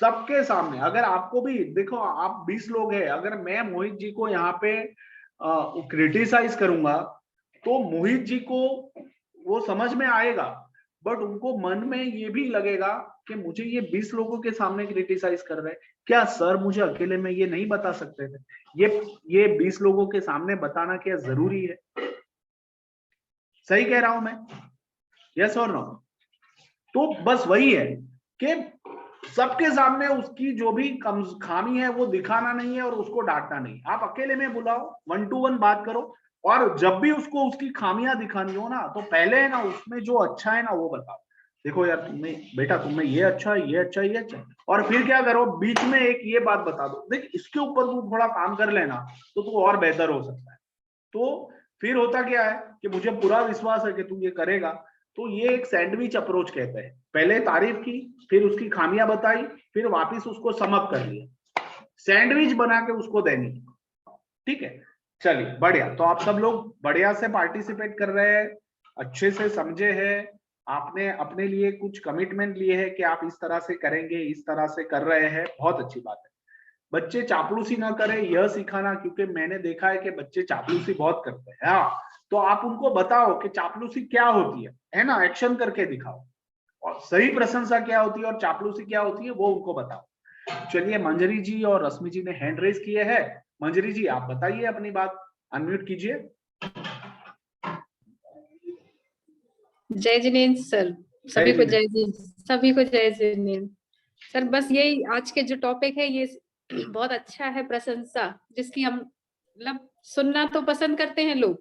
सबके सामने, अगर आपको भी देखो आप 20 लोग हैं, अगर मैं मोहित जी को यहाँ पे क्रिटिसाइज करूंगा तो मोहित जी को वो समझ में आएगा, बट उनको मन में ये भी लगेगा कि मुझे ये 20 लोगों के सामने क्रिटिसाइज कर रहे हैं, क्या सर मुझे अकेले में ये नहीं बता सकते थे? ये 20 लोगों के सामने बताना क्या जरूरी है? सही कह रहा हूं मैं? यस और नो? तो बस वही है कि सबके सामने उसकी जो भी खामी है वो दिखाना नहीं है और उसको डांटना नहीं। आप अकेले में बुलाओ, 1 to 1 बात करो, और जब भी उसको उसकी खामियां दिखानी हो ना, तो पहले है ना उसमें जो अच्छा है ना वो बताओ। देखो यार तुमने, बेटा तुमने ये अच्छा, ये अच्छा, ये अच्छा, और फिर क्या करो, बीच में एक ये बात बता दो, देख इसके ऊपर तू थोड़ा काम कर लेना तो तू और बेहतर हो सकता है। तो फिर होता क्या है कि मुझे पूरा विश्वास है कि तू ये करेगा। तो ये एक सैंडविच अप्रोच कहते हैं, पहले तारीफ की, फिर उसकी खामियां बताई, फिर वापस उसको समअप कर लिया, सैंडविच बना के उसको देनी। ठीक है, चलिए बढ़िया। तो आप सब लोग बढ़िया से पार्टिसिपेट कर रहे हैं, अच्छे से समझे हैं, आपने अपने लिए कुछ कमिटमेंट लिए हैं कि आप इस तरह से करेंगे, इस तरह से कर रहे हैं, बहुत अच्छी बात है। बच्चे चापलूसी ना करें यह सिखाना, क्योंकि मैंने देखा है कि बच्चे चापलूसी बहुत करते हैं। हाँ, तो आप उनको बताओ कि चापलूसी क्या होती है ना, एक्शन करके दिखाओ, और सही प्रशंसा क्या होती है और चापलूसी क्या होती है वो उनको बताओ। चलिए, मंजरी जी और रश्मि जी ने हैंड रेज किए हैं। मंजरी जी आप बताइए अपनी बात, अनम्यूट कीजिए। जय जिनेन्द्र सर, सभी को जय जिनेन्द्र, सभी को जय जिनेन्द्र सर। बस यही आज के जो टॉपिक है ये बहुत अच्छा है, प्रशंसा, जिसकी हम मतलब सुनना तो पसंद करते हैं लोग,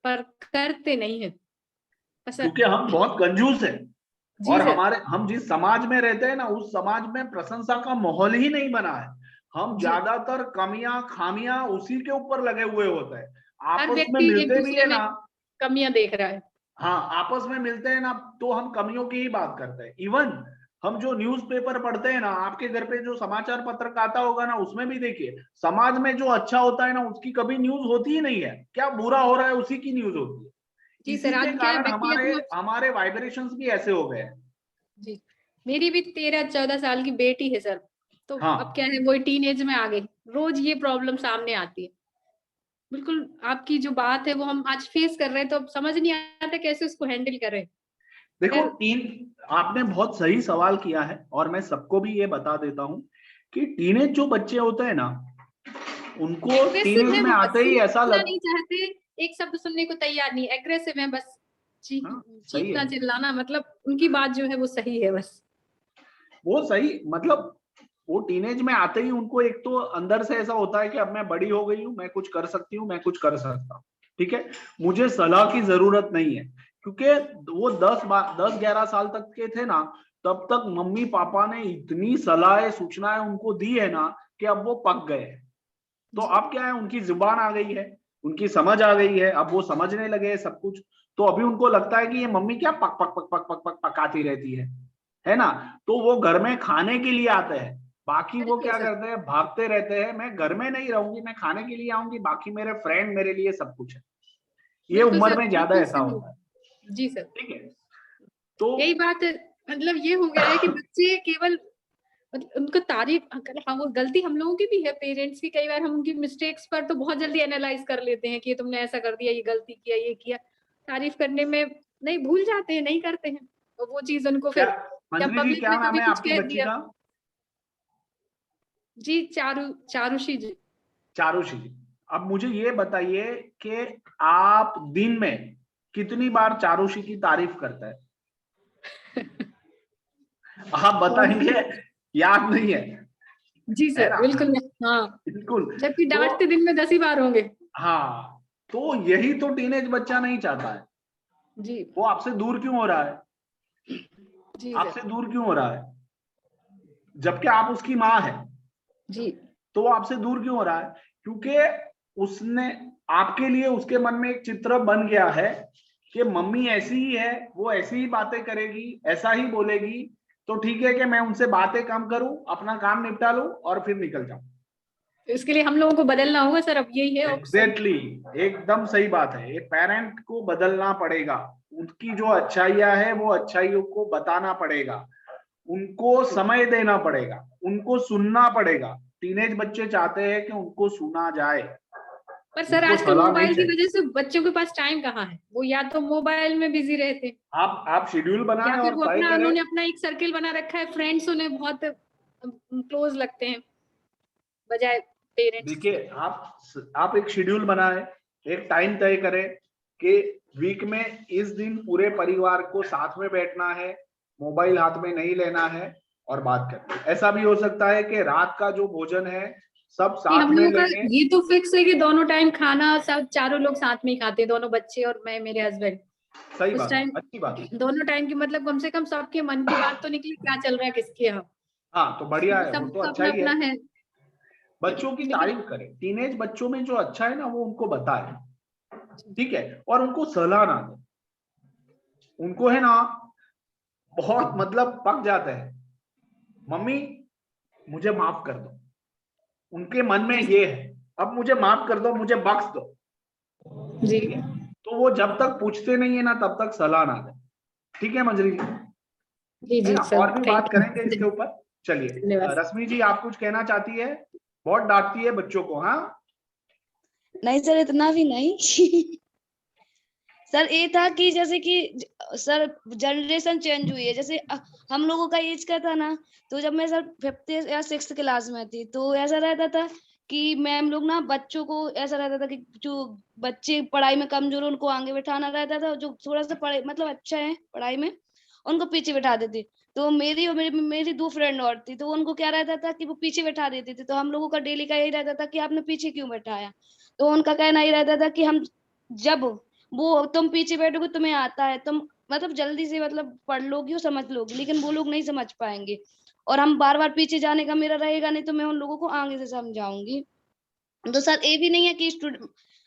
पर करते नहीं है पसंद, क्योंकि हम बहुत कंजूस हैं, और हम जिस समाज में रहते हैं ना, उस समाज में प्रशंसा का माहौल ही नहीं बना है। हम ज्यादातर कमियां खामियां उसी के ऊपर लगे हुए होते हैं। आपस में मिलते भी है ना, कमियां देख रहा है। हाँ, आपस में मिलते हैं ना तो हम कमियों की ही बात करते हैं। इवन हम जो न्यूज़पेपर पढ़ते हैं ना, आपके घर पे जो समाचार पत्र आता होगा ना, उसमें भी देखिए समाज में जो अच्छा होता है ना उसकी कभी न्यूज होती ही नहीं है, क्या बुरा हो रहा है उसी की न्यूज होती है। इसी के कारण हमारे वाइब्रेशंस भी ऐसे हो गए हैं। जी, मेरी भी 13-14 साल की बेटी है सर, तो अब क्या है, वो टीनेज में आ गई, रोज ये प्रॉब्लम सामने आती है। बिल्कुल आपकी जो बात है वो हम आज फेस कर रहे हैं, तो अब समझ नहीं आता कैसे उसको हैंडल करें। देखो, आपने बहुत सही सवाल किया है, और मैं सबको भी ये बता देता हूँ कि टीनेज जो बच्चे होते हैं ना, उनको टीनेज में आते ही ऐसा नहीं चाहते, एक शब्द सुनने को तैयार नहीं, एग्रेसिव है, बस चीखना चिल्लाना, मतलब उनकी बात जो है वो सही है, बस वो सही, मतलब वो टीनेज में आते ही उनको एक तो अंदर से ऐसा होता है कि अब मैं बड़ी हो गई हूँ, मैं कुछ कर सकती हूँ, मैं कुछ कर सकता हूँ, ठीक है, मुझे सलाह की जरूरत नहीं है। क्योंकि वो 10-11 साल तक के थे ना, तब तक मम्मी पापा ने इतनी सलाहें सूचनाएं उनको दी है ना कि अब वो पक गए। तो अब क्या है, उनकी जुबान आ गई है, उनकी समझ आ गई है, अब वो समझने लगे हैं सब कुछ। तो अभी उनको लगता है कि ये मम्मी क्या पक पक पक पक पक पक पकाती रहती है ना। तो वो घर में खाने के लिए आते हैं, बाकी वो क्या करते हैं, भागते रहते हैं, मैं घर में नहीं रहूंगी, मैं खाने के लिए आऊंगी, बाकी मेरे फ्रेंड मेरे लिए सब कुछ है। ये उम्र में ज्यादा ऐसा होता है। जी सर, ठीक है, तो यही बात मतलब ये हो गया है कि बच्चे केवल उनको तारीफ, हाँ वो गलती हम लोगों की भी है, पेरेंट्स की, कई बार हम उनकी मिस्टेक्स पर तो बहुत जल्दी एनालाइज कर लेते हैं कि तुमने ऐसा कर दिया, ये गलती किया, ये किया, तारीफ करने में नहीं, भूल जाते हैं, नहीं करते हैं, और वो चीज उनको क्या फिर जब मंजरी जी, पब्लिक क्या में नाम कभी है कुछ आपकी कह बच्ची दिया। का? जी, चारुषी जी। चारुषी जी, अब मुझे ये बताइए कि आप दिन में कितनी बार चारुषी की तारीफ करते हैं? आप बताएंगे? याद नहीं है? जी है सर, ना? बिल्कुल। हाँ, बिल्कुल। जबकि तो डांटते दिन में 10 ही बार होंगे। हाँ, तो यही तो टीनेज बच्चा नहीं चाहता है। जी वो आपसे दूर क्यों हो रहा है? जी आपसे सर। दूर क्यों हो रहा है? जबकि आप उसकी माँ है, जी तो वो आपसे दूर क्यों हो रहा है? क्योंकि उसने आपके लिए, उसके मन में एक चित्र बन गया है कि मम्मी ऐसी ही है, वो ऐसी ही बातें करेगी, ऐसा ही बोलेगी, तो ठीक है कि मैं उनसे बातें कम करूं, अपना काम निपटा लूं और फिर निकल जाऊं। तो इसके लिए हम लोगों को बदलना होगा सर, अब यही है ऑप्शन। एग्जैक्टली, एकदम सही बात है। एक पेरेंट को बदलना पड़ेगा, उनकी जो अच्छाइयां है वो अच्छाइयों को बताना पड़ेगा, उनको समय देना पड़ेगा, उनको सुनना पड़ेगा। टीनेज बच्चे चाहते हैं कि उनको सुना जाए, पर सर उनको आजकल सलाह नहीं मोबाइल की चाहिए। वजह से बच्चों के पास टाइम कहाँ है, वो या तो मोबाइल में बिजी रहते हैं, आप शेड्यूल बनाएं या फिर और वो तय अपना, करें। उन्होंने अपना एक सर्किल बना रखा है, फ्रेंड्स उन्हें बहुत क्लोज लगते हैं बजाय पेरेंट्स के। देखिए, आप एक शेड्यूल बनाएं, एक टाइम तय करें कि वीक में इस दिन पूरे परिवार को साथ में बैठना है, मोबाइल हाथ में नहीं लेना है और बात करनी है। ऐसा भी हो सकता है कि रात का जो भोजन है सब कि साथ हम में लोगों का लेंगे। ये तो फिक्स है कि दोनों टाइम खाना सब चारों लोग साथ में ही खाते हैं, दोनों बच्चे और मैं, मेरे हस्बैंड। सही उस बात, टाइम अच्छी बात। दोनों टाइम की मतलब कम से कम सबके मन की बात तो निकली, क्या चल रहा है किसके यहाँ। हाँ, तो बढ़िया वो है, वो सब तो तो अच्छा अपना ही है। अपना है। बच्चों की लेकिन तारीफ करें, टीनेज बच्चों में जो अच्छा है ना वो उनको बताएं, ठीक है, और उनको सलाह ना दें। उनको है ना बहुत मतलब पक जाते हैं, मम्मी मुझे माफ कर दो, उनके मन में जी ये है, अब मुझे माफ कर दो, मुझे बख्श दो, जी ठीक है। तो वो जब तक पूछते नहीं है ना तब तक सलाह ना दें, ठीक है मंजरी जी? जी है जी ना? सर, और भी थैंक बात करेंगे इसके यू, ऊपर। चलिए, धन्यवाद। रश्मि जी आप कुछ कहना चाहती है? बहुत डांटती है बच्चों को, हाँ? नहीं सर, इतना भी नहीं। सर ये था कि जैसे कि सर जनरेशन चेंज हुई है, जैसे हम लोगों का एज का था ना, तो जब मैं सर 5th या 6th क्लास में थी तो ऐसा रहता था कि मैम लोग ना बच्चों को, ऐसा रहता था कि जो बच्चे पढ़ाई में कमजोर उनको आगे बैठाना रहता था, जो थोड़ा सा पढ़ाई मतलब अच्छा है पढ़ाई में उनको पीछे बैठा देते। तो मेरी और मेरी 2 फ्रेंड और थी, तो उनको क्या रहता था कि वो पीछे बैठा देते थे, तो हम लोगों का डेली का यही रहता था कि आपने पीछे क्यों बैठाया। तो उनका कहना ये रहता था कि हम जब वो तुम पीछे बैठोगे तुम्हें आता है, तुम मतलब जल्दी से मतलब पढ़ लोगी और समझ लोगी, लेकिन वो लोग नहीं समझ पाएंगे, और हम बार बार पीछे जाने का मेरा रहेगा नहीं, तो मैं उन लोगों को आगे से समझाऊंगी। तो सर ये भी नहीं है कि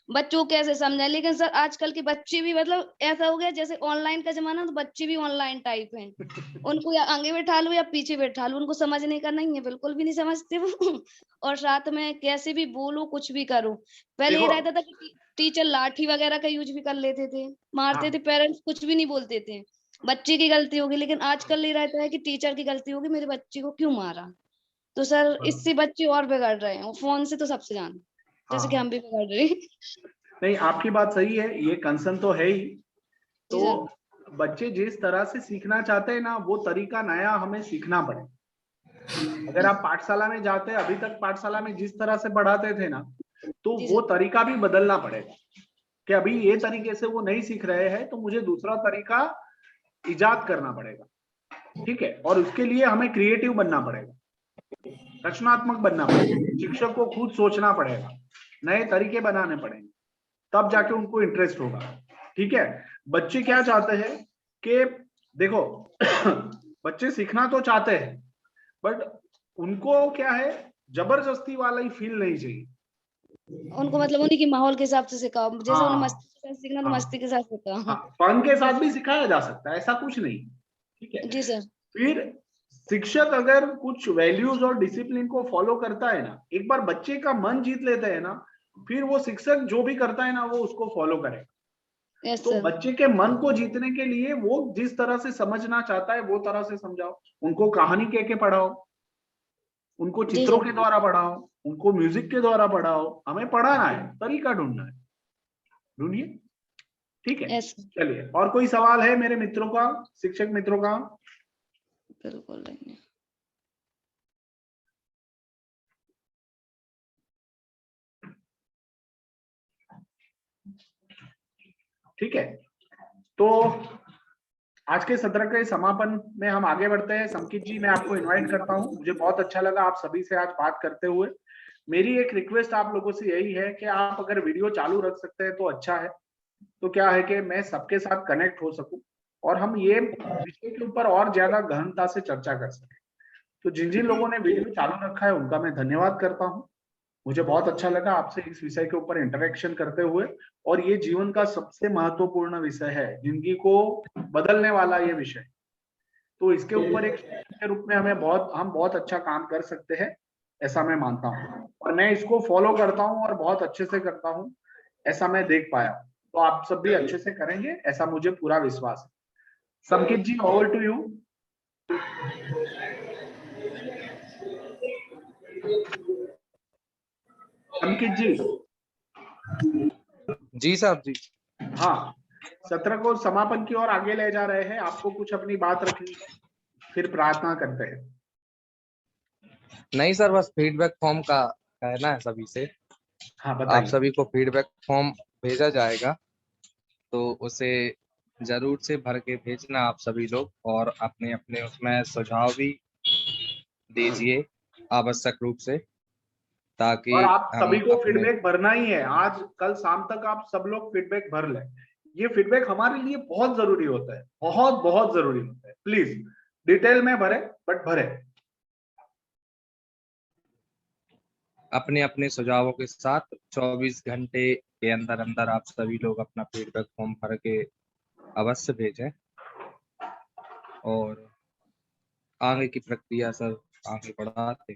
बच्चों को कैसे समझाए, लेकिन सर आजकल के बच्चे भी मतलब ऐसा हो गया जैसे ऑनलाइन का जमाना, तो बच्चे भी ऑनलाइन टाइप हैं। उनको या आगे बैठा लो या पीछे बैठा लो, उनको समझने का नहीं है, बिल्कुल भी नहीं समझते वो। और साथ में कैसे भी बोलो कुछ भी करो। पहले ये देखो, रहता था कि टीचर लाठी वगैरह का यूज भी कर लेते थे, मारते थे, हाँ, पेरेंट्स कुछ भी नहीं बोलते थे, बच्चे की गलती होगी, लेकिन आजकल ये रहता है कि टीचर की गलती होगी, मेरे बच्चे को क्यों मारा। तो सर इससे बच्चे और बिगड़ रहे हैं, फोन से तो सबसे ज्यादा, जैसे कि हाँ, हम भी बिगड़ रहे हैं। नहीं आपकी बात सही है, ये कंसर्न तो है ही। जी तो सर। बच्चे जिस तरह से सीखना चाहते हैं ना वो तरीका नया हमें सीखना पड़े। अगर आप पाठशाला में जाते हैं, अभी तक पाठशाला में जिस तरह से पढ़ाते थे ना, तो जी वो सर। तरीका भी बदलना पड़ेगा कि अभी ये तरीके से वो नहीं सीख रहे हैं, तो मुझे दूसरा तरीका इजाद करना पड़ेगा, ठीक है। और उसके लिए हमें क्रिएटिव बनना पड़ेगा, रचनात्मक बनना पड़ेगा, शिक्षक को खुद सोचना पड़ेगा, नए तरीके बनाने पड़ेंगे, तब जाके उनको इंटरेस्ट होगा, ठीक है। बच्चे क्या चाहते हैं कि देखो, बच्चे सीखना तो चाहते हैं, बट उनको क्या है, जबरदस्ती वाला ही फील नहीं चाहिए। उनको मतलब उन्हीं के माहौल के हिसाब से सिखाओ, जैसे उन्हें हाँ, मस्ती के साथ सीखना तो हाँ, मस्ती के साथ सिखाओ। हाँ, फन के साथ भी सिखाया जा सकता है, ऐसा कुछ नहीं, ठीक है। जी सर। फिर शिक्षक अगर कुछ वैल्यूज और डिसिप्लिन को फॉलो करता है ना, एक बार बच्चे का मन जीत लेते हैं ना, फिर वो शिक्षक जो भी करता है ना वो उसको फॉलो करेगा। यस तो सर। बच्चे के मन को जीतने के लिए वो जिस तरह से समझना चाहता है वो तरह से समझाओ, उनको कहानी कह के पढ़ाओ, उनको जी चित्रों सर। के द्वारा पढ़ाओ, उनको म्यूजिक के द्वारा पढ़ाओ, हमें पढ़ाना है, तरीका ढूंढना है, ढूंढिए। ठीक है, यस चलिए। और कोई सवाल है मेरे मित्रों का, शिक्षक मित्रों का? बिल्कुल नहीं। ठीक है, तो आज के सत्र के समापन में हम आगे बढ़ते हैं। संकित जी, मैं आपको इनवाइट करता हूं। मुझे बहुत अच्छा लगा आप सभी से आज बात करते हुए। मेरी एक रिक्वेस्ट आप लोगों से यही है कि आप अगर वीडियो चालू रख सकते हैं तो अच्छा है। तो क्या है कि मैं सबके साथ कनेक्ट हो सकूं और हम ये विषय के ऊपर और ज्यादा गहनता से चर्चा कर सकें। तो जिन जिन लोगों ने वीडियो चालू रखा है उनका मैं धन्यवाद करता हूं। मुझे बहुत अच्छा लगा आपसे इस विषय के ऊपर इंटरेक्शन करते हुए। और ये जीवन का सबसे महत्वपूर्ण विषय है, जिंदगी को बदलने वाला ये विषय। तो इसके ऊपर एक शिक्षक के रूप में हम बहुत अच्छा काम कर सकते हैं, ऐसा मैं मानता हूँ। और मैं इसको फॉलो करता हूँ और बहुत अच्छे से करता हूँ, ऐसा मैं देख पाया। तो आप सब भी अच्छे से करेंगे, ऐसा मुझे पूरा विश्वास है। संकित जी, ओवर टू यू। संकित जी। जी साहब जी। हाँ, सत्र को समापन की ओर आगे ले जा रहे हैं। आपको कुछ अपनी बात रखनी है, फिर प्रार्थना करते हैं। नहीं सर, बस फीडबैक फॉर्म का कहना है सभी से। हाँ, आप बताइए। सभी को फीडबैक फॉर्म भेजा जाएगा, तो उसे जरूर से भर के भेजना आप सभी लोग, और अपने अपने उसमें सुझाव भी दीजिए आवश्यक रूप से, ताकि और आप हम सभी को अपने फीडबैक भरना ही है। आज कल शाम तक आप सब लोग फीडबैक भर लें। ये फीडबैक हमारे लिए बहुत जरूरी होता है, बहुत बहुत जरूरी होता है। प्लीज डिटेल में भरे, बट भरे। अपने अपने सुझावों के साथ 24 घंटे के अंदर अंदर आप सभी लोग अपना फीडबैक फॉर्म भर के अवश्य भेजें, और आगे की प्रक्रिया सर आगे बढ़ाते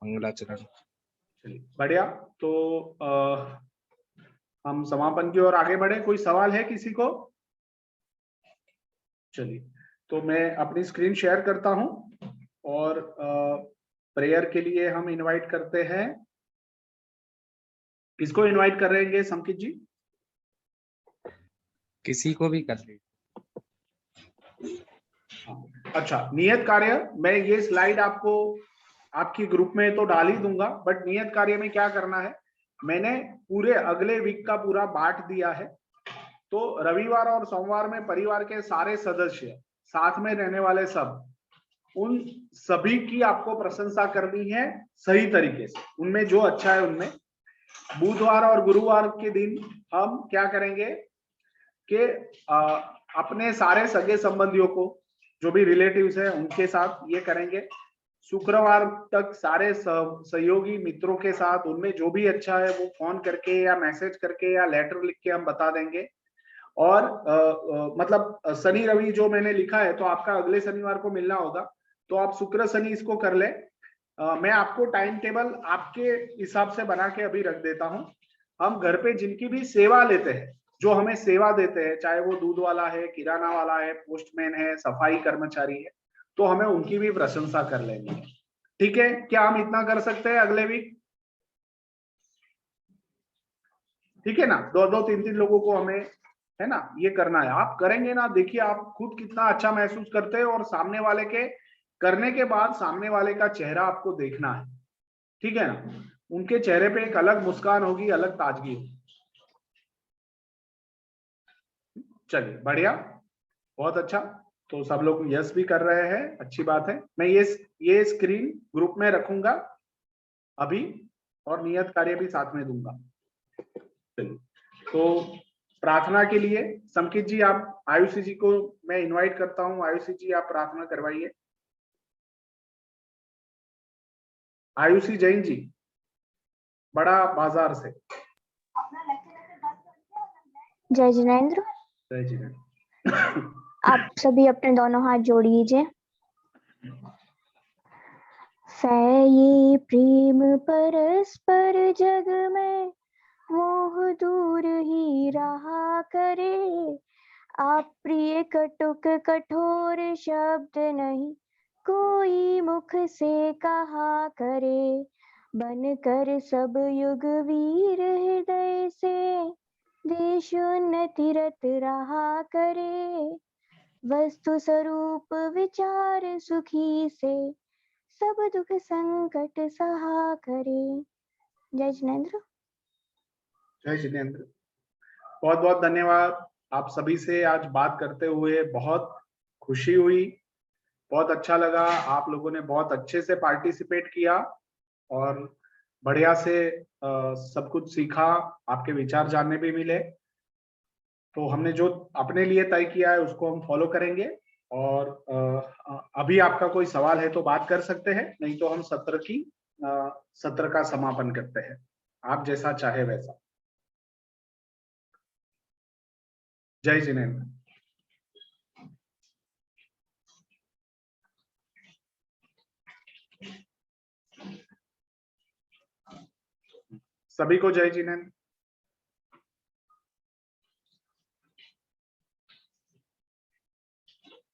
मंगलाचरण। चलिए, बढ़िया। तो हम समापन की ओर आगे बढ़े। कोई सवाल है किसी को? चलिए, तो मैं अपनी स्क्रीन शेयर करता हूं और प्रेयर के लिए हम इनवाइट करते हैं। किसको इनवाइट कर रहेंगे संकित जी? किसी को भी कर लीजिए। अच्छा, नियत कार्य। मैं ये स्लाइड आपको आपकी ग्रुप में तो डाल ही दूंगा, बट नियत कार्य में क्या करना है, मैंने पूरे अगले वीक का पूरा बांट दिया है। तो रविवार और सोमवार में परिवार के सारे सदस्य, साथ में रहने वाले सब, उन सभी की आपको प्रशंसा करनी है सही तरीके से, उनमें जो अच्छा है उनमें। बुधवार और गुरुवार के दिन हम क्या करेंगे कि अपने सारे सगे संबंधियों को, जो भी रिलेटिव्स हैं उनके साथ ये करेंगे। शुक्रवार तक सारे सहयोगी मित्रों के साथ, उनमें जो भी अच्छा है वो फोन करके या मैसेज करके या लेटर लिख के हम बता देंगे। और मतलब शनि रवि जो मैंने लिखा है, तो आपका अगले शनिवार को मिलना होगा, तो आप शुक्र शनि इसको कर ले। मैं आपको टाइम टेबल आपके हिसाब से बना के अभी रख देता हूं। हम घर पे जिनकी भी सेवा लेते हैं, जो हमें सेवा देते हैं, चाहे वो दूध वाला है, किराना वाला है, पोस्टमैन है, सफाई कर्मचारी है, तो हमें उनकी भी प्रशंसा कर लेनी है। ठीक है, क्या हम इतना कर सकते हैं अगले वीक? ठीक है ना? दो दो तीन तीन लोगों को हमें, है ना, ये करना है। आप करेंगे ना, देखिए आप खुद कितना अच्छा महसूस करते हैं, और सामने वाले के करने के बाद सामने वाले का चेहरा आपको देखना है। ठीक है ना? उनके चेहरे पे एक अलग मुस्कान होगी, अलग ताजगी होगी। चलिए, बढ़िया, बहुत अच्छा। तो सब लोग यस भी कर रहे हैं, अच्छी बात है। मैं ये स्क्रीन ग्रुप में रखूंगा अभी, और नियत कार्य भी साथ में दूंगा। चलिए, तो प्रार्थना के लिए संकित जी, आप आयुषी जी को मैं इनवाइट करता हूं। आयुषी जी, आप प्रार्थना करवाइए। आयुषी जैन जी, बड़ा बाजार से। जय जिनेंद्र। जय जी। आप सभी अपने दोनों हाथ जोड़ लीजिए। फैले प्रेम परस्पर जग में, मोह दूर ही रहा करे। आप प्रिय कटुक कठोर शब्द नहीं कोई मुख से कहा करे। बनकर सब युग वीर हृदय से देश शून्य तीरथ रहा करे, वस्तु स्वरूप विचार सुखी से, सब दुख संकट सहा करे। जय जिनेंद्र। जय जिनेंद्र। बहुत बहुत धन्यवाद। आप सभी से आज बात करते हुए बहुत खुशी हुई, बहुत अच्छा लगा। आप लोगों ने बहुत अच्छे से पार्टिसिपेट किया और बढ़िया से सब कुछ सीखा, आपके विचार जानने भी मिले। तो हमने जो अपने लिए तय किया है उसको हम फॉलो करेंगे। और अभी आपका कोई सवाल है तो बात कर सकते हैं, नहीं तो हम सत्र का समापन करते हैं, आप जैसा चाहे वैसा। जय जिनेंद्र। सभी को जय जिनेंद्र।